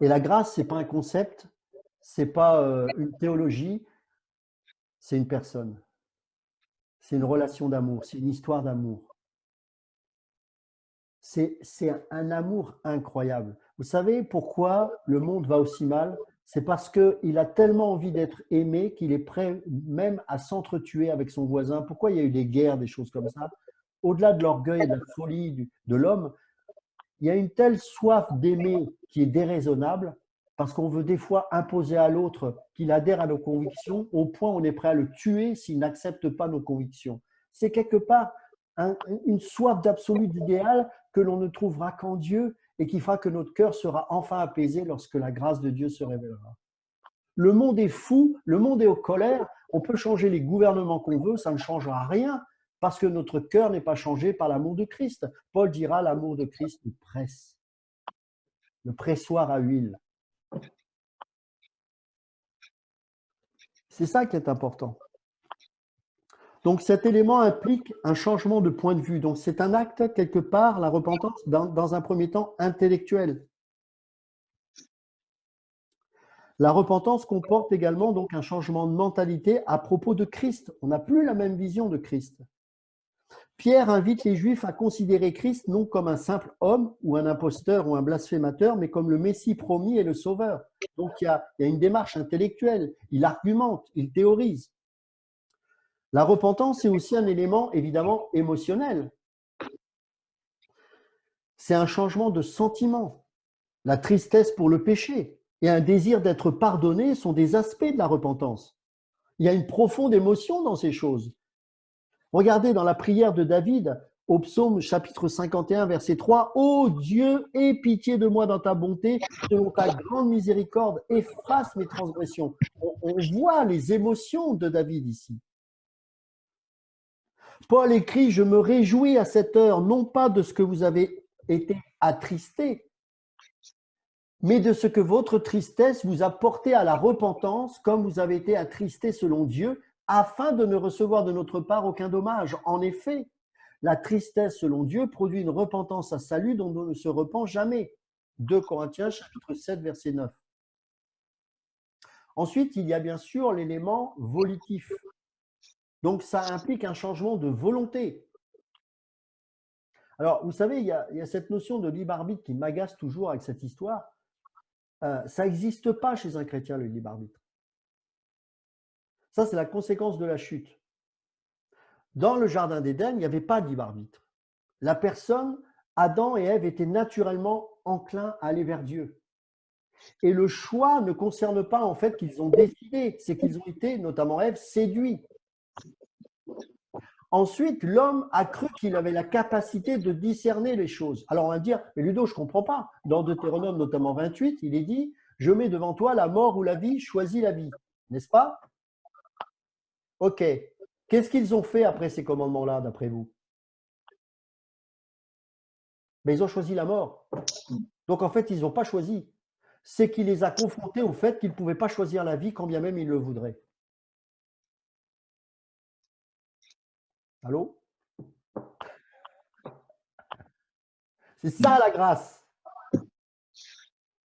[SPEAKER 1] Et la grâce, c'est pas un concept, c'est pas une théologie, c'est une personne. C'est une relation d'amour, c'est une histoire d'amour. C'est un amour incroyable. Vous savez pourquoi le monde va aussi mal? C'est parce qu'il a tellement envie d'être aimé qu'il est prêt même à s'entretuer avec son voisin. Pourquoi il y a eu des guerres, des choses comme ça? Au-delà de l'orgueil et de la folie de l'homme, il y a une telle soif d'aimer qui est déraisonnable parce qu'on veut des fois imposer à l'autre qu'il adhère à nos convictions au point où on est prêt à le tuer s'il n'accepte pas nos convictions. C'est quelque part une soif d'absolu d'idéal que l'on ne trouvera qu'en Dieu et qui fera que notre cœur sera enfin apaisé lorsque la grâce de Dieu se révélera. Le monde est fou, le monde est aux colères, on peut changer les gouvernements qu'on veut, ça ne changera rien parce que notre cœur n'est pas changé par l'amour de Christ. Paul dira l'amour de Christ nous presse, le pressoir à huile. C'est ça qui est important. Donc cet élément implique un changement de point de vue. Donc c'est un acte, quelque part, la repentance, dans un premier temps, intellectuel. La repentance comporte également donc un changement de mentalité à propos de Christ. On n'a plus la même vision de Christ. Pierre invite les Juifs à considérer Christ non comme un simple homme ou un imposteur ou un blasphémateur, mais comme le Messie promis et le Sauveur. Donc il y a une démarche intellectuelle, il argumente, il théorise. La repentance est aussi un élément évidemment émotionnel. C'est un changement de sentiment. La tristesse pour le péché et un désir d'être pardonné sont des aspects de la repentance. Il y a une profonde émotion dans ces choses. Regardez dans la prière de David, au psaume chapitre 51, verset 3, « Ô Dieu, aie pitié de moi dans ta bonté, selon ta grande miséricorde, efface mes transgressions. » On voit les émotions de David ici. Paul écrit « Je me réjouis à cette heure, non pas de ce que vous avez été attristés, mais de ce que votre tristesse vous a porté à la repentance, comme vous avez été attristés selon Dieu, afin de ne recevoir de notre part aucun dommage. En effet, la tristesse selon Dieu produit une repentance à salut dont on ne se repent jamais. 2 Corinthiens chapitre 7, verset 9. Ensuite, il y a bien sûr l'élément volitif. Donc, ça implique un changement de volonté. Alors, vous savez, il y a cette notion de libre arbitre qui m'agace toujours avec cette histoire. Ça n'existe pas chez un chrétien, le libre arbitre. Ça, c'est la conséquence de la chute. Dans le jardin d'Éden, il n'y avait pas de libre arbitre. La personne, Adam et Ève, étaient naturellement enclins à aller vers Dieu. Et le choix ne concerne pas en fait qu'ils ont décidé, c'est qu'ils ont été, notamment Ève, séduits. Ensuite, l'homme a cru qu'il avait la capacité de discerner les choses. Alors on va dire, mais Ludo, je ne comprends pas. Dans Deutéronome, notamment 28, il est dit, je mets devant toi la mort ou la vie, choisis la vie. N'est-ce pas? Ok. Qu'est-ce qu'ils ont fait après ces commandements-là, d'après vous? Mais ils ont choisi la mort. Donc en fait, ils n'ont pas choisi. C'est qu'il les a confrontés au fait qu'ils ne pouvaient pas choisir la vie quand bien même ils le voudraient. Allô? C'est ça la grâce.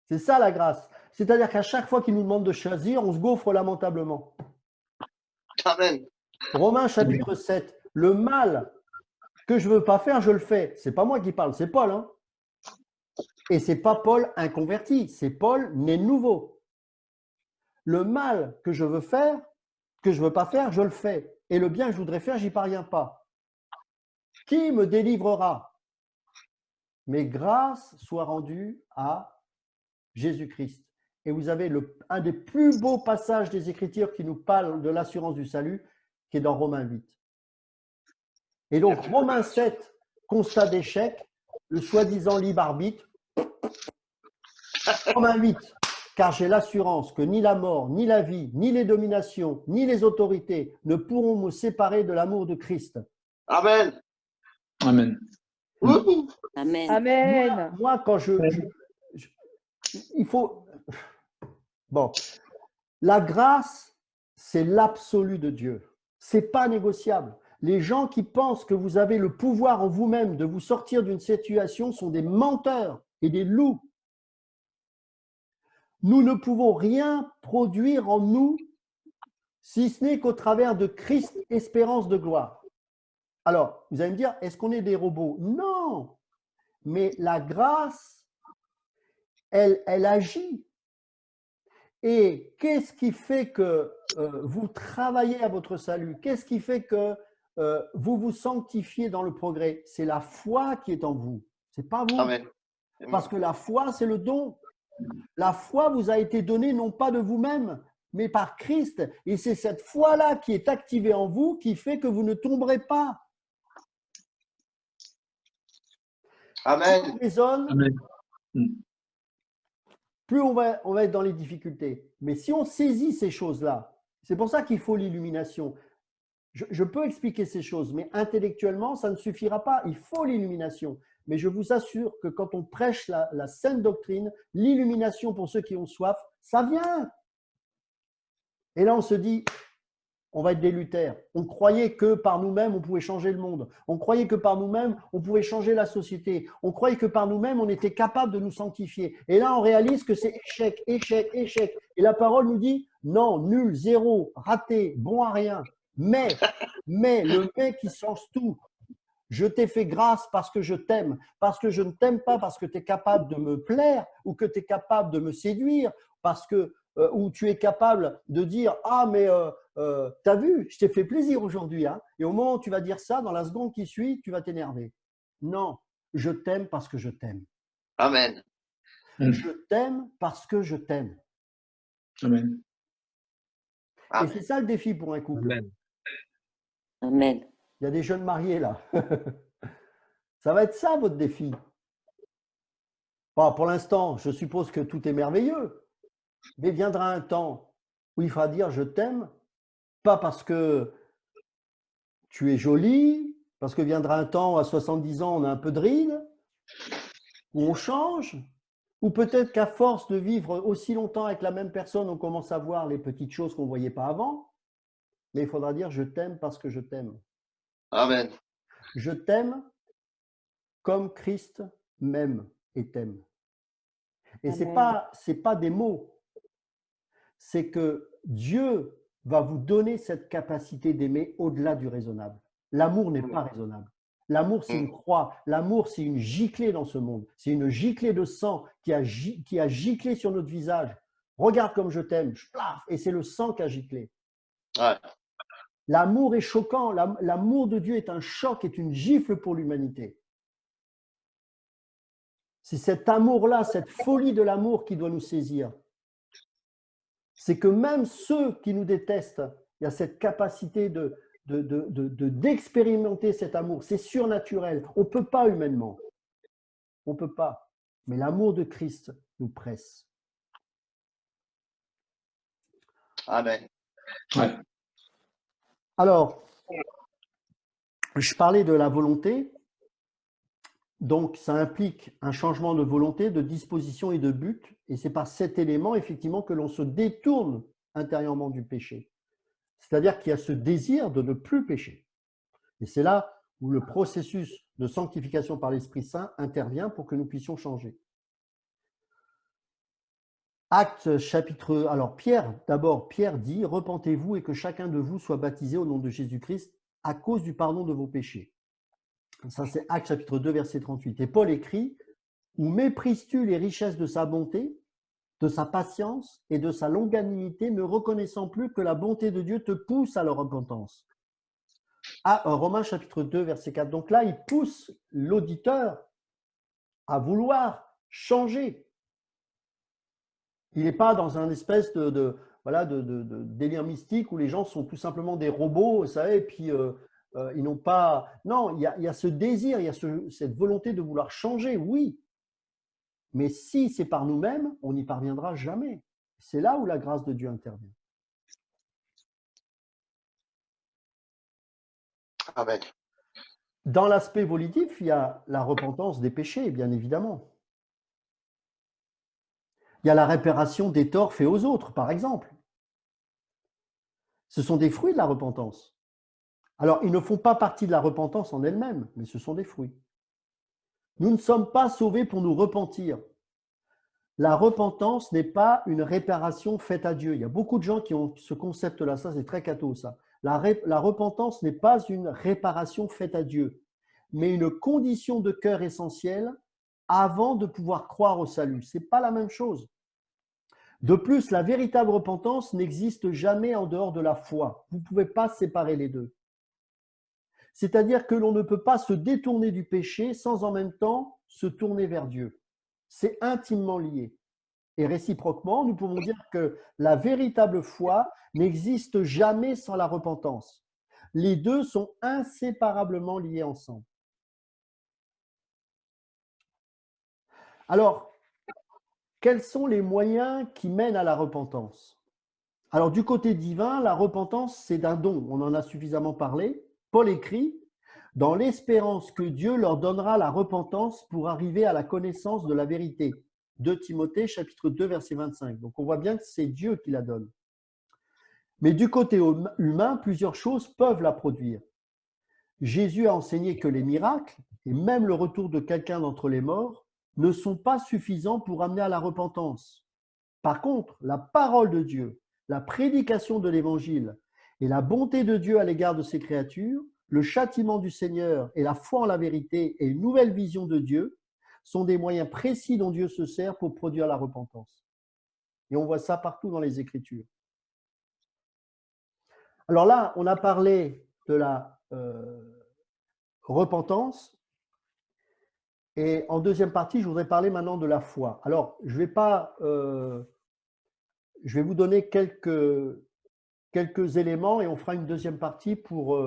[SPEAKER 1] C'est ça la grâce. C'est-à-dire qu'à chaque fois qu'il nous demande de choisir, on se gaufre lamentablement.
[SPEAKER 4] Amen.
[SPEAKER 1] Romains chapitre 7. Le mal que je ne veux pas faire, je le fais. Ce n'est pas moi qui parle, c'est Paul. Hein. Et ce n'est pas Paul inconverti, c'est Paul né de nouveau. Le mal que je veux faire, que je ne veux pas faire, je le fais. Et le bien que je voudrais faire, j'y parviens pas. Qui me délivrera? Mais grâce soit rendue à Jésus-Christ. Et vous avez un des plus beaux passages des Écritures qui nous parle de l'assurance du salut, qui est dans Romains 8. Et donc, Romains 7, constat d'échec, le soi-disant libre arbitre. Romains 8, car j'ai l'assurance que ni la mort, ni la vie, ni les dominations, ni les autorités ne pourront me séparer de l'amour de Christ.
[SPEAKER 4] Amen.
[SPEAKER 5] Amen.
[SPEAKER 2] Amen. Amen.
[SPEAKER 1] Moi quand il faut… Bon, la grâce, c'est l'absolu de Dieu. Ce n'est pas négociable. Les gens qui pensent que vous avez le pouvoir en vous-même de vous sortir d'une situation sont des menteurs et des loups. Nous ne pouvons rien produire en nous si ce n'est qu'au travers de Christ, espérance de gloire. Alors, vous allez me dire, est-ce qu'on est des robots? Non, mais la grâce, elle agit. Et qu'est-ce qui fait que vous travaillez à votre salut? Qu'est-ce qui fait que vous vous sanctifiez dans le progrès? C'est la foi qui est en vous, ce n'est pas vous.
[SPEAKER 4] Amen.
[SPEAKER 1] Parce que la foi, c'est le don. La foi vous a été donnée non pas de vous-même, mais par Christ. Et c'est cette foi-là qui est activée en vous qui fait que vous ne tomberez pas.
[SPEAKER 4] Amen.
[SPEAKER 1] Plus on raisonne,
[SPEAKER 5] Amen.
[SPEAKER 1] plus on va être dans les difficultés. Mais si on saisit ces choses-là, c'est pour ça qu'il faut l'illumination. Je peux expliquer ces choses, mais intellectuellement, ça ne suffira pas. Il faut l'illumination. Mais je vous assure que quand on prêche la sainte doctrine, l'illumination pour ceux qui ont soif, ça vient. Et là, on se dit, on va être des Luther. On croyait que par nous-mêmes, on pouvait changer le monde. On croyait que par nous-mêmes, on pouvait changer la société. On croyait que par nous-mêmes, on était capable de nous sanctifier. Et là, on réalise que c'est échec, échec, échec. Et la parole nous dit, non, nul, zéro, raté, bon à rien. Mais, le mais qui change tout. Je t'ai fait grâce parce que je t'aime, parce que je ne t'aime pas parce que tu es capable de me plaire ou que tu es capable de me séduire, parce que ou tu es capable de dire « Ah, mais t'as vu, je t'ai fait plaisir aujourd'hui. Hein. » Et au moment où tu vas dire ça, dans la seconde qui suit, tu vas t'énerver. Non, je t'aime parce que je t'aime.
[SPEAKER 4] Amen.
[SPEAKER 1] Je t'aime parce que je t'aime.
[SPEAKER 5] Amen.
[SPEAKER 1] Et c'est ça le défi pour un couple.
[SPEAKER 3] Amen.
[SPEAKER 2] Amen.
[SPEAKER 1] Il y a des jeunes mariés là. Ça va être ça votre défi. Bon, pour l'instant, je suppose que tout est merveilleux. Mais viendra un temps où il faudra dire je t'aime, pas parce que tu es jolie, parce que viendra un temps où à 70 ans on a un peu de rides, où on change, ou peut-être qu'à force de vivre aussi longtemps avec la même personne, on commence à voir les petites choses qu'on ne voyait pas avant. Mais il faudra dire je t'aime parce que je t'aime.
[SPEAKER 4] Amen.
[SPEAKER 1] Je t'aime comme Christ m'aime et t'aime. Et ce n'est pas des mots. C'est que Dieu va vous donner cette capacité d'aimer au-delà du raisonnable. L'amour n'est pas raisonnable. L'amour, c'est une croix. L'amour, c'est une giclée dans ce monde. C'est une giclée de sang qui a giclé sur notre visage. Regarde comme je t'aime. Et c'est le sang qui a giclé.
[SPEAKER 4] Ouais.
[SPEAKER 1] L'amour est choquant. L'amour de Dieu est un choc, est une gifle pour l'humanité. C'est cet amour-là, cette folie de l'amour qui doit nous saisir. C'est que même ceux qui nous détestent, il y a cette capacité d'expérimenter cet amour. C'est surnaturel. On ne peut pas humainement. On ne peut pas. Mais l'amour de Christ nous presse.
[SPEAKER 4] Amen.
[SPEAKER 5] Ouais.
[SPEAKER 1] Alors, je parlais de la volonté. Donc, ça implique un changement de volonté, de disposition et de but. Et c'est par cet élément, effectivement, que l'on se détourne intérieurement du péché. C'est-à-dire qu'il y a ce désir de ne plus pécher. Et c'est là où le processus de sanctification par l'Esprit Saint intervient pour que nous puissions changer. Actes chapitre… Alors, Pierre dit « Repentez-vous et que chacun de vous soit baptisé au nom de Jésus-Christ à cause du pardon de vos péchés. » Ça, c'est Actes chapitre 2, verset 38. Et Paul écrit « Ou méprises-tu les richesses de sa bonté, de sa patience et de sa longanimité, ne reconnaissant plus que la bonté de Dieu te pousse à la repentance. » Romains chapitre 2, verset 4. Donc là, il pousse l'auditeur à vouloir changer. Il n'est pas dans un espèce de délire mystique où les gens sont tout simplement des robots, vous savez, et puis ils n'ont pas… Non, il y a ce désir, il y a cette volonté de vouloir changer, oui. Mais si c'est par nous-mêmes, on n'y parviendra jamais. C'est là où la grâce de Dieu intervient.
[SPEAKER 4] Amen.
[SPEAKER 1] Dans l'aspect volitif, il y a la repentance des péchés, bien évidemment. Il y a la réparation des torts faits aux autres, par exemple. Ce sont des fruits de la repentance. Alors, ils ne font pas partie de la repentance en elle-même, mais ce sont des fruits. Nous ne sommes pas sauvés pour nous repentir. La repentance n'est pas une réparation faite à Dieu. Il y a beaucoup de gens qui ont ce concept-là, ça c'est très catho ça. La repentance n'est pas une réparation faite à Dieu, mais une condition de cœur essentielle avant de pouvoir croire au salut. Ce n'est pas la même chose. De plus, la véritable repentance n'existe jamais en dehors de la foi. Vous ne pouvez pas séparer les deux. C'est-à-dire que l'on ne peut pas se détourner du péché sans en même temps se tourner vers Dieu. C'est intimement lié. Et réciproquement, nous pouvons dire que la véritable foi n'existe jamais sans la repentance. Les deux sont inséparablement liés ensemble. Alors, quels sont les moyens qui mènent à la repentance? Alors, du côté divin, la repentance, c'est d'un don. On en a suffisamment parlé. Paul écrit « Dans l'espérance que Dieu leur donnera la repentance pour arriver à la connaissance de la vérité. » 2 Timothée, chapitre 2, verset 25. Donc, on voit bien que c'est Dieu qui la donne. Mais du côté humain, plusieurs choses peuvent la produire. Jésus a enseigné que les miracles, et même le retour de quelqu'un d'entre les morts, ne sont pas suffisants pour amener à la repentance. Par contre, la parole de Dieu, la prédication de l'Évangile et la bonté de Dieu à l'égard de ses créatures, le châtiment du Seigneur et la foi en la vérité et une nouvelle vision de Dieu sont des moyens précis dont Dieu se sert pour produire la repentance. Et on voit ça partout dans les Écritures. Alors là, on a parlé de la repentance. Et en deuxième partie, je voudrais parler maintenant de la foi. Alors, je vais vous donner quelques éléments et on fera une deuxième partie pour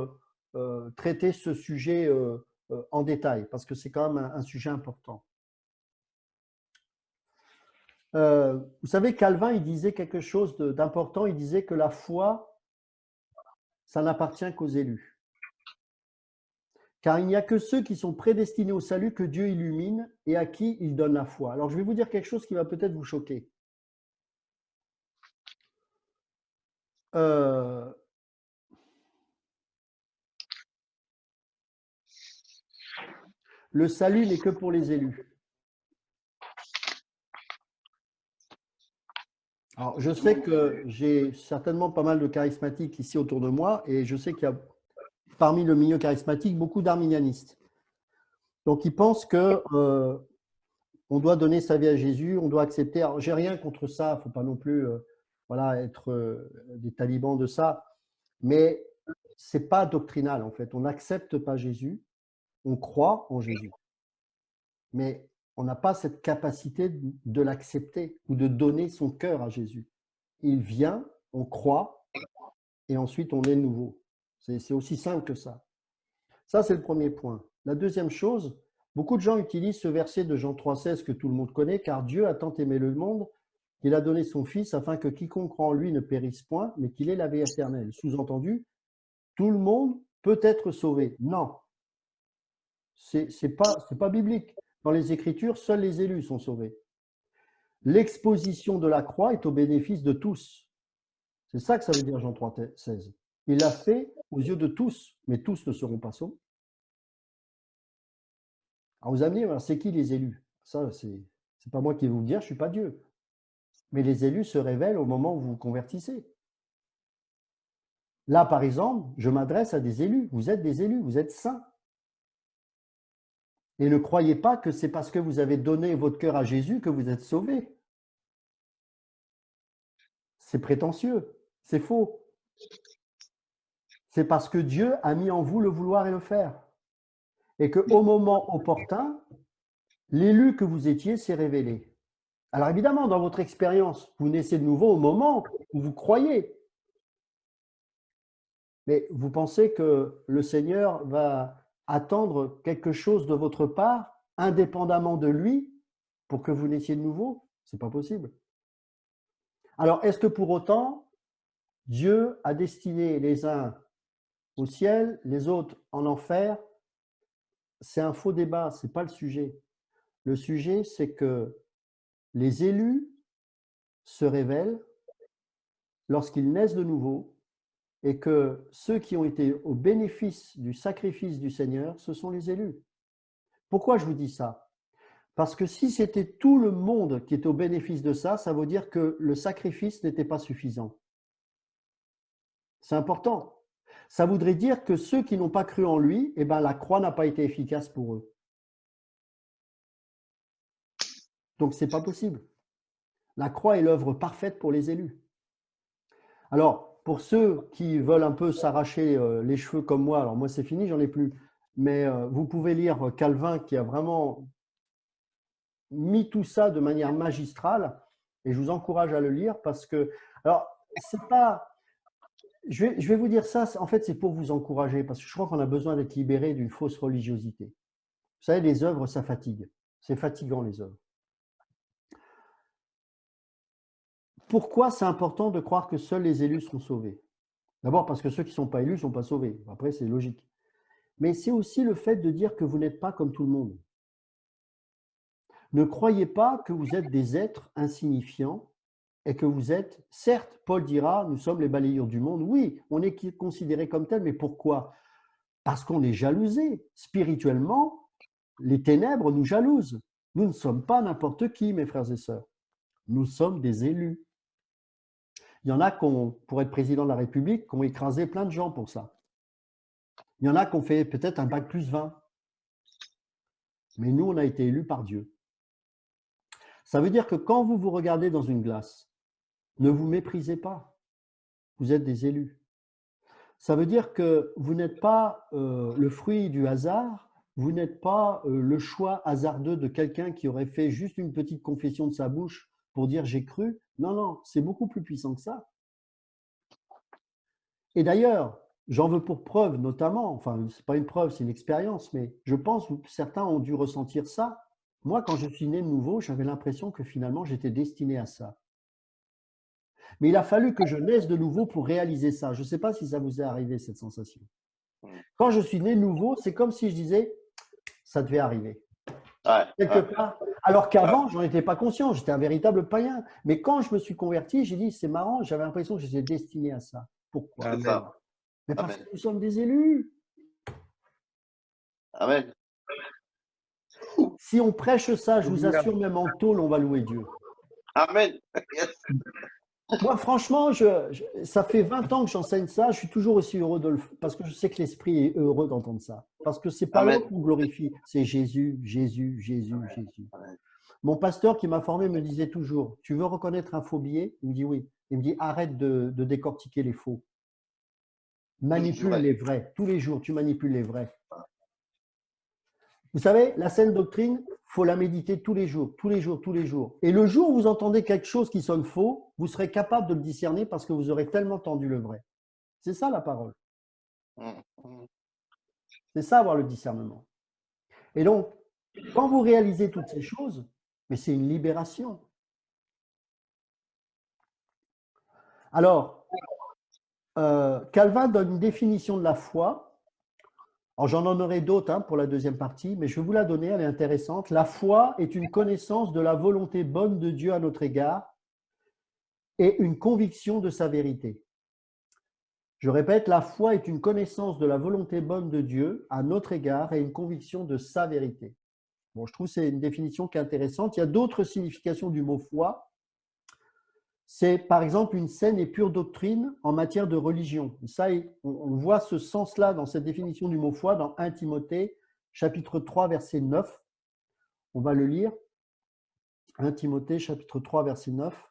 [SPEAKER 1] traiter ce sujet en détail, parce que c'est quand même un sujet important. Vous savez, Calvin, il disait quelque chose d'important. Il disait que la foi, ça n'appartient qu'aux élus. Car il n'y a que ceux qui sont prédestinés au salut que Dieu illumine et à qui il donne la foi. Alors, je vais vous dire quelque chose qui va peut-être vous choquer. Le salut n'est que pour les élus. Alors, je sais que j'ai certainement pas mal de charismatiques ici autour de moi et je sais qu'il y a parmi le milieu charismatique beaucoup d'arminianistes. Donc, ils pensent que on doit donner sa vie à Jésus, on doit accepter. Alors, j'ai rien contre ça, il ne faut pas non plus être des talibans de ça, mais ce n'est pas doctrinal en fait. On n'accepte pas Jésus, on croit en Jésus, mais on n'a pas cette capacité de l'accepter ou de donner son cœur à Jésus. Il vient, on croit, et ensuite on est nouveau. C'est aussi simple que ça. Ça, c'est le premier point. La deuxième chose, beaucoup de gens utilisent ce verset de Jean 3,16 que tout le monde connaît, car Dieu a tant aimé le monde qu'il a donné son Fils afin que quiconque croit en lui ne périsse point, mais qu'il ait la vie éternelle. Sous-entendu, tout le monde peut être sauvé. Non, c'est pas biblique. Dans les Écritures, seuls les élus sont sauvés. L'exposition de la croix est au bénéfice de tous. C'est ça que ça veut dire Jean 3,16. Il l'a fait aux yeux de tous, mais tous ne seront pas sauvés. Alors vous allez me dire, c'est qui les élus? Ça, c'est pas moi qui vais vous le dire, je ne suis pas Dieu. Mais les élus se révèlent au moment où vous vous convertissez. Là, par exemple, je m'adresse à des élus. Vous êtes des élus, vous êtes saints. Et ne croyez pas que c'est parce que vous avez donné votre cœur à Jésus que vous êtes sauvés. C'est prétentieux, c'est faux. C'est parce que Dieu a mis en vous le vouloir et le faire. Et qu'au moment opportun, l'élu que vous étiez s'est révélé. Alors évidemment, dans votre expérience, vous naissez de nouveau au moment où vous croyez. Mais vous pensez que le Seigneur va attendre quelque chose de votre part, indépendamment de lui, pour que vous naissiez de nouveau? Ce n'est pas possible. Alors, est-ce que pour autant, Dieu a destiné les uns au ciel, les autres en enfer? C'est un faux débat, ce n'est pas le sujet. Le sujet, c'est que les élus se révèlent lorsqu'ils naissent de nouveau et que ceux qui ont été au bénéfice du sacrifice du Seigneur, ce sont les élus. Pourquoi je vous dis ça? Parce que si c'était tout le monde qui était au bénéfice de ça, ça veut dire que le sacrifice n'était pas suffisant. C'est important. Ça voudrait dire que ceux qui n'ont pas cru en lui, eh ben, la croix n'a pas été efficace pour eux. Donc, ce n'est pas possible. La croix est l'œuvre parfaite pour les élus. Alors, pour ceux qui veulent un peu s'arracher les cheveux comme moi, alors moi c'est fini, j'en ai plus, mais vous pouvez lire Calvin qui a vraiment mis tout ça de manière magistrale et je vous encourage à le lire parce que, alors, c'est pas, je vais vous dire ça, en fait c'est pour vous encourager parce que je crois qu'on a besoin d'être libéré d'une fausse religiosité. Vous savez, les œuvres, ça fatigue. C'est fatigant les œuvres. Pourquoi c'est important de croire que seuls les élus seront sauvés? D'abord parce que ceux qui ne sont pas élus ne sont pas sauvés. Après, c'est logique. Mais c'est aussi le fait de dire que vous n'êtes pas comme tout le monde. Ne croyez pas que vous êtes des êtres insignifiants et que vous êtes, certes, Paul dira, nous sommes les balayeurs du monde. Oui, on est considérés comme tels, mais pourquoi? Parce qu'on est jalousé. Spirituellement, les ténèbres nous jalousent. Nous ne sommes pas n'importe qui, mes frères et sœurs. Nous sommes des élus. Il y en a pour être président de la République, qui ont écrasé plein de gens pour ça. Il y en a qui ont fait peut-être un bac plus 20. Mais nous, on a été élus par Dieu. Ça veut dire que quand vous vous regardez dans une glace, ne vous méprisez pas. Vous êtes des élus. Ça veut dire que vous n'êtes pas le fruit du hasard, vous n'êtes pas le choix hasardeux de quelqu'un qui aurait fait juste une petite confession de sa bouche pour dire j'ai cru. Non, non, c'est beaucoup plus puissant que ça. Et d'ailleurs, j'en veux pour preuve notamment, enfin, ce n'est pas une preuve, c'est une expérience, mais je pense que certains ont dû ressentir ça. Moi, quand je suis né de nouveau, j'avais l'impression que finalement, j'étais destiné à ça. Mais il a fallu que je naisse de nouveau pour réaliser ça. Je ne sais pas si ça vous est arrivé, cette sensation. Quand je suis né de nouveau, c'est comme si je disais, ça devait arriver. Quelque part. Alors qu'avant, je n'en étais pas conscient, j'étais un véritable païen. Mais quand je me suis converti, j'ai dit, c'est marrant, j'avais l'impression que j'étais destiné à ça. Pourquoi?
[SPEAKER 4] Amen.
[SPEAKER 1] Mais parce
[SPEAKER 4] Amen.
[SPEAKER 1] que nous sommes des élus.
[SPEAKER 4] Amen.
[SPEAKER 1] Si on prêche ça, je vous assure, même en tôle, on va louer Dieu.
[SPEAKER 4] Amen.
[SPEAKER 1] Moi, franchement, ça fait 20 ans que j'enseigne ça. Je suis toujours aussi heureux de le faire parce que je sais que l'Esprit est heureux d'entendre ça. Parce que ce n'est pas
[SPEAKER 4] Amen.
[SPEAKER 1] l'autre qu'on glorifie, c'est Jésus, Jésus, Jésus, Jésus.
[SPEAKER 4] Amen.
[SPEAKER 1] Mon pasteur qui m'a formé me disait toujours, tu veux reconnaître un faux billet? Il me dit oui. Il me dit, arrête de décortiquer les faux. Manipule les vrais. Tous les jours, tu manipules les vrais. Vous savez, la saine doctrine, il faut la méditer tous les jours, tous les jours, tous les jours. Et le jour où vous entendez quelque chose qui sonne faux, vous serez capable de le discerner parce que vous aurez tellement entendu le vrai. C'est ça la parole. C'est ça avoir le discernement. Et donc, quand vous réalisez toutes ces choses, mais c'est une libération. Alors, Calvin donne une définition de la foi. Alors, j'en aurai d'autres pour la deuxième partie, mais je vais vous la donner, elle est intéressante. La foi est une connaissance de la volonté bonne de Dieu à notre égard et une conviction de sa vérité. Je répète, la foi est une connaissance de la volonté bonne de Dieu à notre égard et une conviction de sa vérité. Bon, je trouve que c'est une définition qui est intéressante. Il y a d'autres significations du mot foi. C'est par exemple une saine et pure doctrine en matière de religion. Ça, on voit ce sens-là dans cette définition du mot foi dans 1 Timothée, chapitre 3, verset 9. On va le lire. 1 Timothée, chapitre 3, verset 9.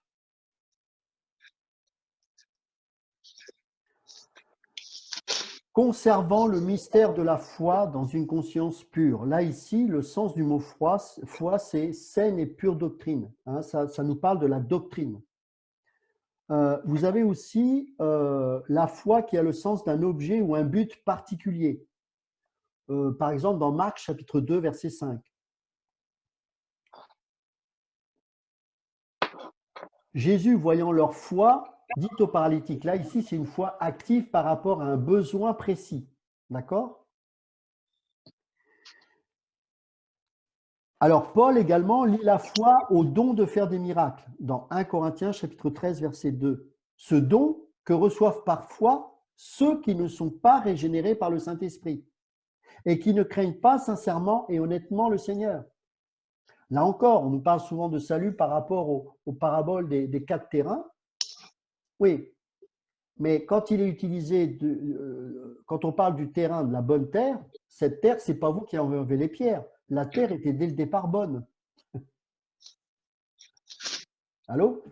[SPEAKER 1] Conservant le mystère de la foi dans une conscience pure. Là, ici, le sens du mot foi, c'est saine et pure doctrine. Ça nous parle de la doctrine. Vous avez aussi la foi qui a le sens d'un objet ou un but particulier. Par exemple, dans Marc, chapitre 2, verset 5. Jésus, voyant leur foi, dit aux paralytiques, là, ici, c'est une foi active par rapport à un besoin précis. D'accord? Alors, Paul également lie la foi au don de faire des miracles, dans 1 Corinthiens, chapitre 13, verset 2. Ce don que reçoivent parfois ceux qui ne sont pas régénérés par le Saint-Esprit et qui ne craignent pas sincèrement et honnêtement le Seigneur. Là encore, on nous parle souvent de salut par rapport aux paraboles des 4 terrains. Oui, mais quand il est utilisé, quand on parle du terrain, de la bonne terre, cette terre, ce n'est pas vous qui en enlevez les pierres. La terre était dès le départ bonne. Allô?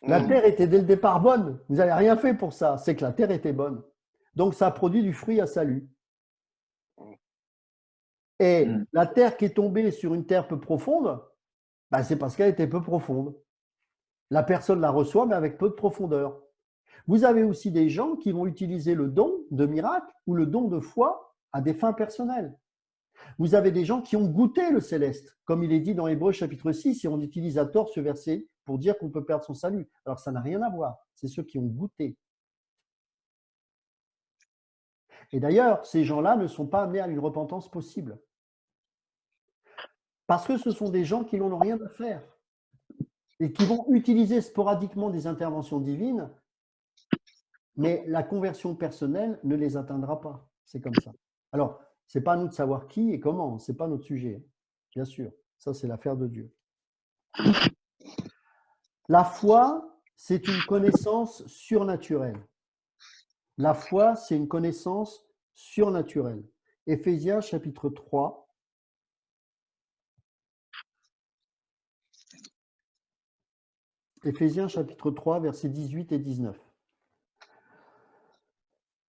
[SPEAKER 1] La terre était dès le départ bonne. Vous n'avez rien fait pour ça. C'est que la terre était bonne. Donc, ça a produit du fruit à salut. Et la terre qui est tombée sur une terre peu profonde, ben, c'est parce qu'elle était peu profonde. La personne la reçoit, mais avec peu de profondeur. Vous avez aussi des gens qui vont utiliser le don de miracle ou le don de foi à des fins personnelles. Vous avez des gens qui ont goûté le céleste, comme il est dit dans Hébreux chapitre 6, et on utilise à tort ce verset pour dire qu'on peut perdre son salut. Alors ça n'a rien à voir, c'est ceux qui ont goûté. Et d'ailleurs, ces gens-là ne sont pas amenés à une repentance possible. Parce que ce sont des gens qui n'en ont rien à faire. et qui vont utiliser sporadiquement des interventions divines, mais la conversion personnelle ne les atteindra pas. C'est comme ça. Alors, ce n'est pas à nous de savoir qui et comment, ce n'est pas notre sujet, bien sûr. Ça, c'est l'affaire de Dieu. La foi, c'est une connaissance surnaturelle. La foi, c'est une connaissance surnaturelle. Éphésiens chapitre 3. Éphésiens chapitre 3, versets 18 et 19.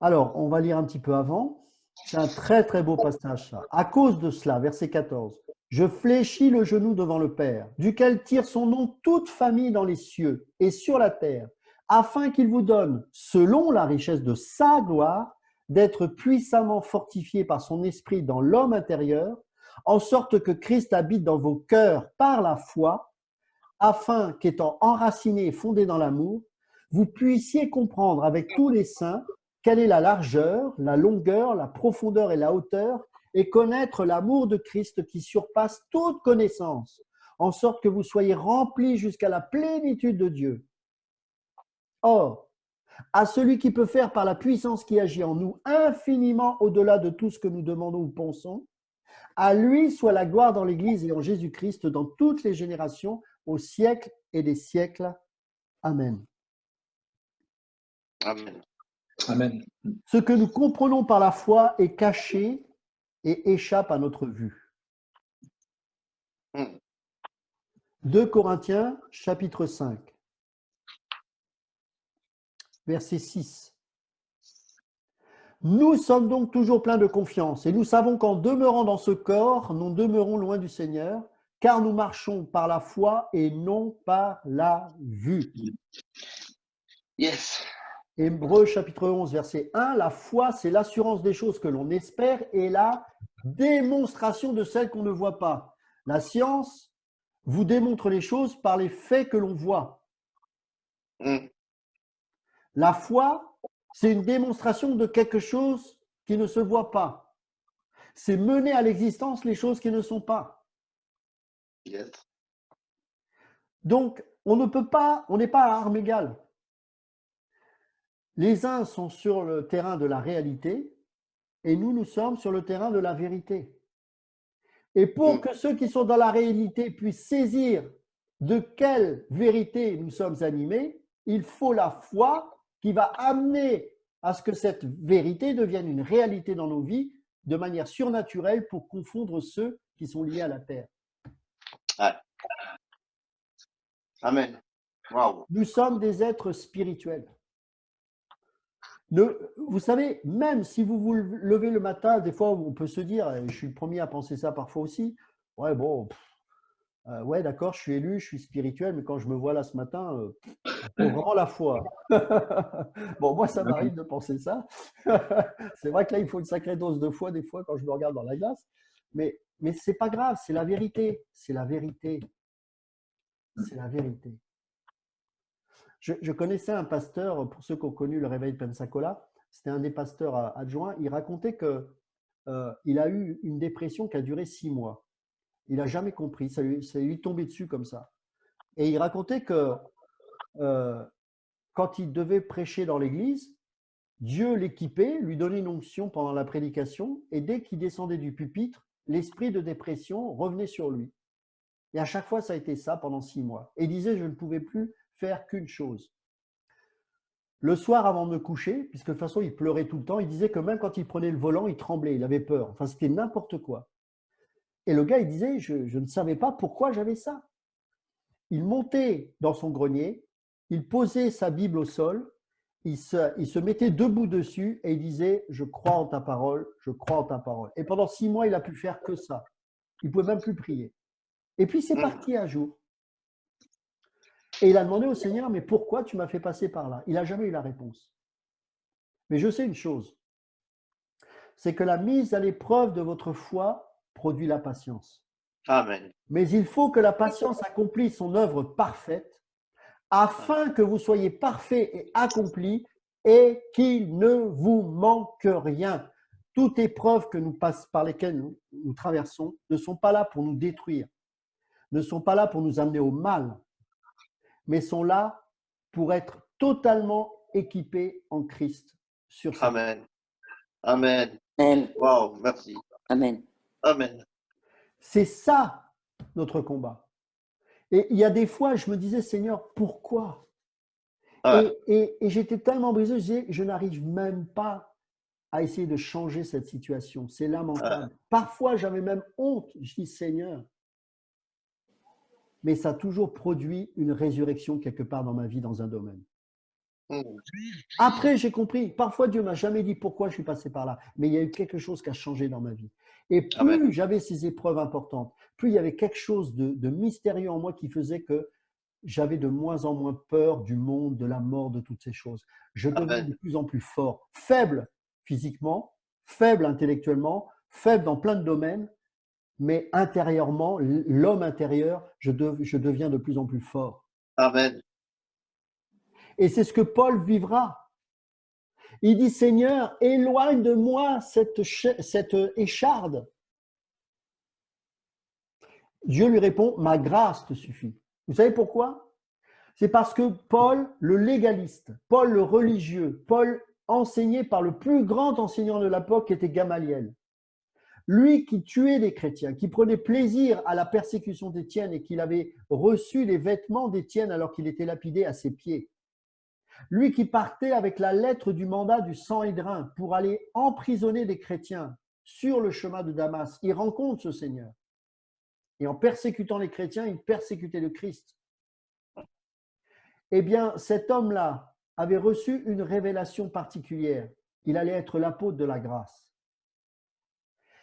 [SPEAKER 1] Alors, on va lire un petit peu avant. C'est un très très beau passage, ça. À cause de cela, verset 14. Je fléchis le genou devant le Père, duquel tire son nom toute famille dans les cieux et sur la terre, afin qu'il vous donne, selon la richesse de sa gloire, d'être puissamment fortifié par son esprit dans l'homme intérieur, en sorte que Christ habite dans vos cœurs par la foi, afin qu'étant enraciné et fondé dans l'amour, vous puissiez comprendre avec tous les saints quelle est la largeur, la longueur, la profondeur et la hauteur, et connaître l'amour de Christ qui surpasse toute connaissance, en sorte que vous soyez remplis jusqu'à la plénitude de Dieu. Or, à celui qui peut faire par la puissance qui agit en nous infiniment au-delà de tout ce que nous demandons ou pensons, à lui soit la gloire dans l'Église et en Jésus-Christ dans toutes les générations, au siècle et des siècles. Amen.
[SPEAKER 4] Amen.
[SPEAKER 5] Amen.
[SPEAKER 1] Ce que nous comprenons par la foi est caché et échappe à notre vue. 2 Corinthiens, chapitre 5, verset 6. Nous sommes donc toujours pleins de confiance et nous savons qu'en demeurant dans ce corps, nous demeurons loin du Seigneur, car nous marchons par la foi et non par la vue.
[SPEAKER 4] Yes.
[SPEAKER 1] Hébreux chapitre 11, verset 1, la foi, c'est l'assurance des choses que l'on espère et la démonstration de celles qu'on ne voit pas. La science vous démontre les choses par les faits que l'on voit. La foi, c'est une démonstration de quelque chose qui ne se voit pas. C'est mener à l'existence les choses qui ne sont pas.
[SPEAKER 4] Yes.
[SPEAKER 1] Donc, on ne peut pas, on n'est pas à armes égales. Les uns sont sur le terrain de la réalité et nous sommes sur le terrain de la vérité. Et pour que ceux qui sont dans la réalité puissent saisir de quelle vérité nous sommes animés, il faut la foi qui va amener à ce que cette vérité devienne une réalité dans nos vies de manière surnaturelle pour confondre ceux qui sont liés à la terre.
[SPEAKER 4] Ouais. Amen. Wow.
[SPEAKER 1] Nous sommes des êtres spirituels. Vous savez, même si vous vous levez le matin, des fois on peut se dire, et je suis le premier à penser ça parfois aussi, ouais bon, ouais d'accord, je suis élu, je suis spirituel, mais quand je me vois là ce matin, faut vraiment la foi. Bon, moi ça m'arrive de penser ça. C'est vrai que là il faut une sacrée dose de foi des fois quand je me regarde dans la glace, mais c'est pas grave, c'est la vérité, c'est la vérité, c'est la vérité. Je connaissais un pasteur, pour ceux qui ont connu le réveil Pensacola, c'était un des pasteurs adjoints, il racontait qu'il a eu une dépression qui a duré 6 mois. Il n'a jamais compris, ça lui est tombé dessus comme ça. Et il racontait que quand il devait prêcher dans l'église, Dieu l'équipait, lui donnait une onction pendant la prédication, et dès qu'il descendait du pupitre, l'esprit de dépression revenait sur lui. Et à chaque fois, ça a été ça pendant 6 mois. Et il disait, je ne pouvais plus faire qu'une chose. Le soir, avant de me coucher, puisque de toute façon, il pleurait tout le temps, il disait que même quand il prenait le volant, il tremblait, il avait peur. Enfin, c'était n'importe quoi. Et le gars, il disait, je ne savais pas pourquoi j'avais ça. Il montait dans son grenier, il posait sa Bible au sol, il se mettait debout dessus et il disait, je crois en ta parole, je crois en ta parole. Et pendant 6 mois, il a pu faire que ça. Il ne pouvait même plus prier. Et puis, c'est parti un jour. Et il a demandé au Seigneur, mais pourquoi tu m'as fait passer par là? Il n'a jamais eu la réponse. Mais je sais une chose, c'est que la mise à l'épreuve de votre foi produit la patience.
[SPEAKER 4] Amen.
[SPEAKER 1] Mais il faut que la patience accomplisse son œuvre parfaite, afin que vous soyez parfaits et accomplis et qu'il ne vous manque rien. Toute épreuve que par lesquelles nous traversons ne sont pas là pour nous détruire, ne sont pas là pour nous amener au mal, mais sont là pour être totalement équipés en Christ sur cette terre.
[SPEAKER 4] Amen. Amen.
[SPEAKER 2] Amen.
[SPEAKER 4] Wow, merci.
[SPEAKER 2] Amen.
[SPEAKER 4] Amen.
[SPEAKER 1] C'est ça notre combat. Et il y a des fois, je me disais, Seigneur, pourquoi?
[SPEAKER 4] Ouais.
[SPEAKER 1] Et j'étais tellement brisé, je disais, je n'arrive même pas à essayer de changer cette situation. C'est lamentable. Parfois, j'avais même honte. Je dis, Seigneur, mais ça a toujours produit une résurrection quelque part dans ma vie, dans un domaine.
[SPEAKER 4] Mm.
[SPEAKER 1] Après, j'ai compris. Parfois, Dieu m'a jamais dit pourquoi je suis passé par là, mais il y a eu quelque chose qui a changé dans ma vie. Et plus
[SPEAKER 4] Amen.
[SPEAKER 1] j'avais ces épreuves importantes, plus il y avait quelque chose de mystérieux en moi qui faisait que j'avais de moins en moins peur du monde, de la mort, de toutes ces choses. Je devenais
[SPEAKER 4] Amen.
[SPEAKER 1] de plus en plus fort, faible physiquement, faible intellectuellement, faible dans plein de domaines, mais intérieurement, l'homme intérieur, je deviens de plus en plus fort.
[SPEAKER 4] Amen.
[SPEAKER 1] Et c'est ce que Paul vivra. Il dit, Seigneur, éloigne de moi cette écharde. Dieu lui répond, ma grâce te suffit. Vous savez pourquoi? C'est parce que Paul, le légaliste, Paul, le religieux, Paul, enseigné par le plus grand enseignant de l'époque qui était Gamaliel, lui qui tuait les chrétiens, qui prenait plaisir à la persécution d'Étienne et qu'il avait reçu les vêtements d'Étienne alors qu'il était lapidé à ses pieds, lui qui partait avec la lettre du mandat du Sanhédrin pour aller emprisonner des chrétiens sur le chemin de Damas, il rencontre ce Seigneur. Et en persécutant les chrétiens, il persécutait le Christ. Eh bien, cet homme-là avait reçu une révélation particulière. Il allait être l'apôtre de la grâce.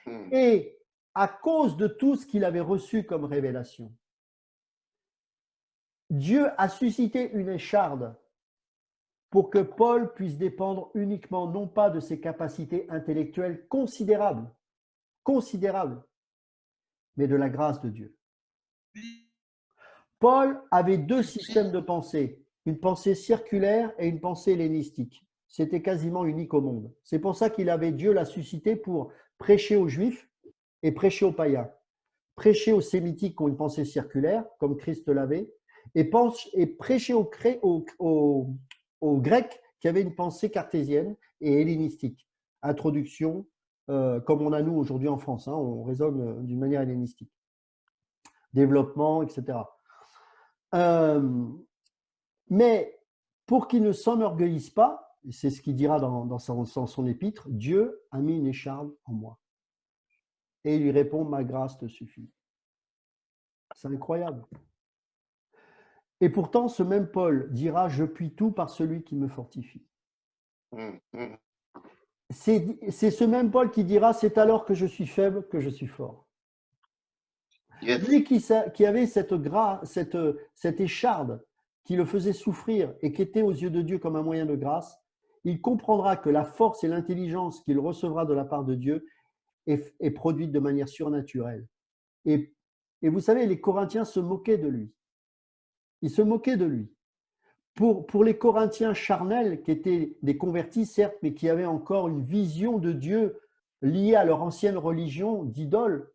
[SPEAKER 4] Mm.
[SPEAKER 1] Et à cause de tout ce qu'il avait reçu comme révélation, Dieu a suscité une écharde pour que Paul puisse dépendre uniquement non pas de ses capacités intellectuelles considérables, mais de la grâce de Dieu. Paul avait deux systèmes de pensée, une pensée circulaire et une pensée hellénistique. C'était quasiment unique au monde. C'est pour ça Dieu l'a suscité pour prêcher aux Juifs et prêcher aux païens. Prêcher aux sémitiques qui ont une pensée circulaire, comme Christ l'avait, et prêcher aux Grecs qui avaient une pensée cartésienne et hellénistique. Introduction, comme on a nous aujourd'hui en France, hein, on raisonne d'une manière hellénistique. Développement, etc. Mais pour qu'il ne s'enorgueillisse pas, c'est ce qu'il dira dans son épître, Dieu a mis une écharde en moi. Et il lui répond, ma grâce te suffit. C'est incroyable. Et pourtant, ce même Paul dira, je puis tout par celui qui me fortifie.
[SPEAKER 4] Mm. Mm.
[SPEAKER 1] C'est ce même Paul qui dira, c'est alors que je suis faible que je suis fort.
[SPEAKER 4] Yes.
[SPEAKER 1] Lui qui avait cette écharde qui le faisait souffrir et qui était aux yeux de Dieu comme un moyen de grâce, il comprendra que la force et l'intelligence qu'il recevra de la part de Dieu est produite de manière surnaturelle. Et vous savez, les Corinthiens se moquaient de lui. Ils se moquaient de lui. Pour les Corinthiens charnels, qui étaient des convertis, certes, mais qui avaient encore une vision de Dieu liée à leur ancienne religion d'idole,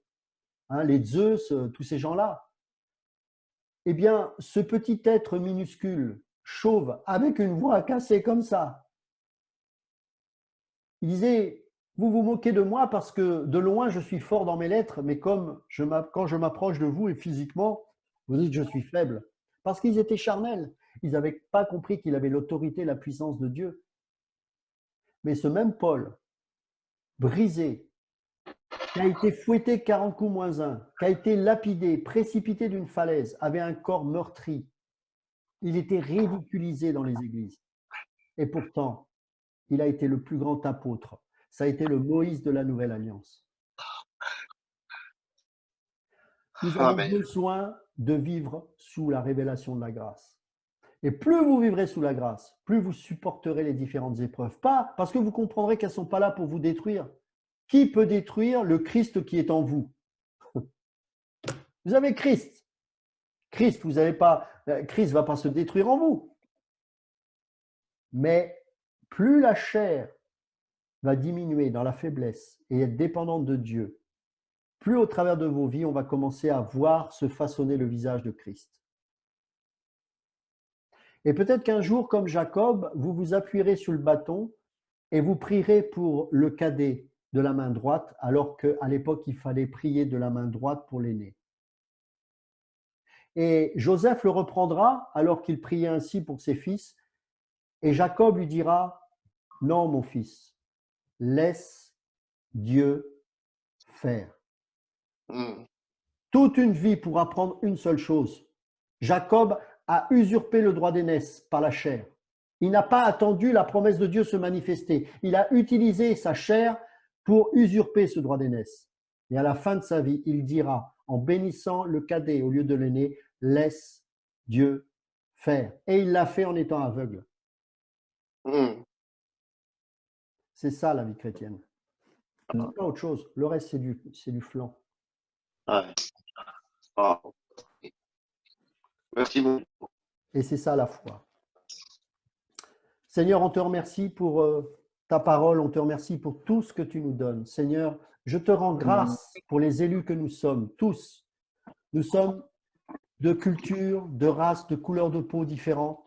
[SPEAKER 1] hein, les Zeus, tous ces gens-là, eh bien, ce petit être minuscule, chauve, avec une voix cassée comme ça, il disait, vous vous moquez de moi parce que de loin, je suis fort dans mes lettres, mais quand je m'approche de vous et physiquement, vous dites, je suis faible. Parce qu'ils étaient charnels. Ils n'avaient pas compris qu'il avait l'autorité, la puissance de Dieu. Mais ce même Paul, brisé, qui a été fouetté 40 coups moins un, qui a été lapidé, précipité d'une falaise, avait un corps meurtri. Il était ridiculisé dans les églises. Et pourtant, il a été le plus grand apôtre. Ça a été le Moïse de la Nouvelle Alliance. Nous avons
[SPEAKER 4] Amen.
[SPEAKER 1] besoin de vivre sous la révélation de la grâce. Et plus vous vivrez sous la grâce, plus vous supporterez les différentes épreuves. Pas parce que vous comprendrez qu'elles ne sont pas là pour vous détruire. Qui peut détruire le Christ qui est en vous? Vous avez Christ. Christ ne va pas se détruire en vous. Mais plus la chair va diminuer dans la faiblesse et être dépendante de Dieu, plus au travers de vos vies, on va commencer à voir se façonner le visage de Christ. Et peut-être qu'un jour, comme Jacob, vous vous appuierez sur le bâton et vous prierez pour le cadet de la main droite, alors qu'à l'époque, il fallait prier de la main droite pour l'aîné. Et Joseph le reprendra alors qu'il priait ainsi pour ses fils. Et Jacob lui dira, « Non, mon fils, laisse Dieu faire. » Toute une vie pour apprendre une seule chose. Jacob a usurpé le droit d'aînesse par la chair. Il n'a pas attendu la promesse de Dieu se manifester. Il a utilisé sa chair pour usurper ce droit d'aînesse. Et à la fin de sa vie, il dira, en bénissant le cadet au lieu de l'aîné, « Laisse Dieu faire. » Et il l'a fait en étant aveugle. C'est ça la vie chrétienne. C'est pas autre chose. Le reste, c'est du flan.
[SPEAKER 4] Ouais. Wow. Merci beaucoup.
[SPEAKER 1] Et c'est ça la foi. Seigneur, on te remercie pour ta parole, on te remercie pour tout ce que tu nous donnes. Seigneur, je te rends grâce pour les élus que nous sommes, tous. Nous sommes de culture, de race, de couleur de peau différentes.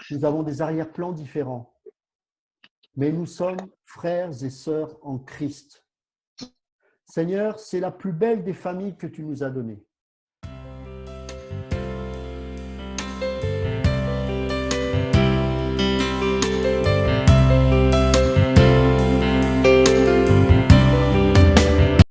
[SPEAKER 1] Nous avons des arrière-plans différents. Mais nous sommes frères et sœurs en Christ. Seigneur, c'est la plus belle des familles que tu nous as données.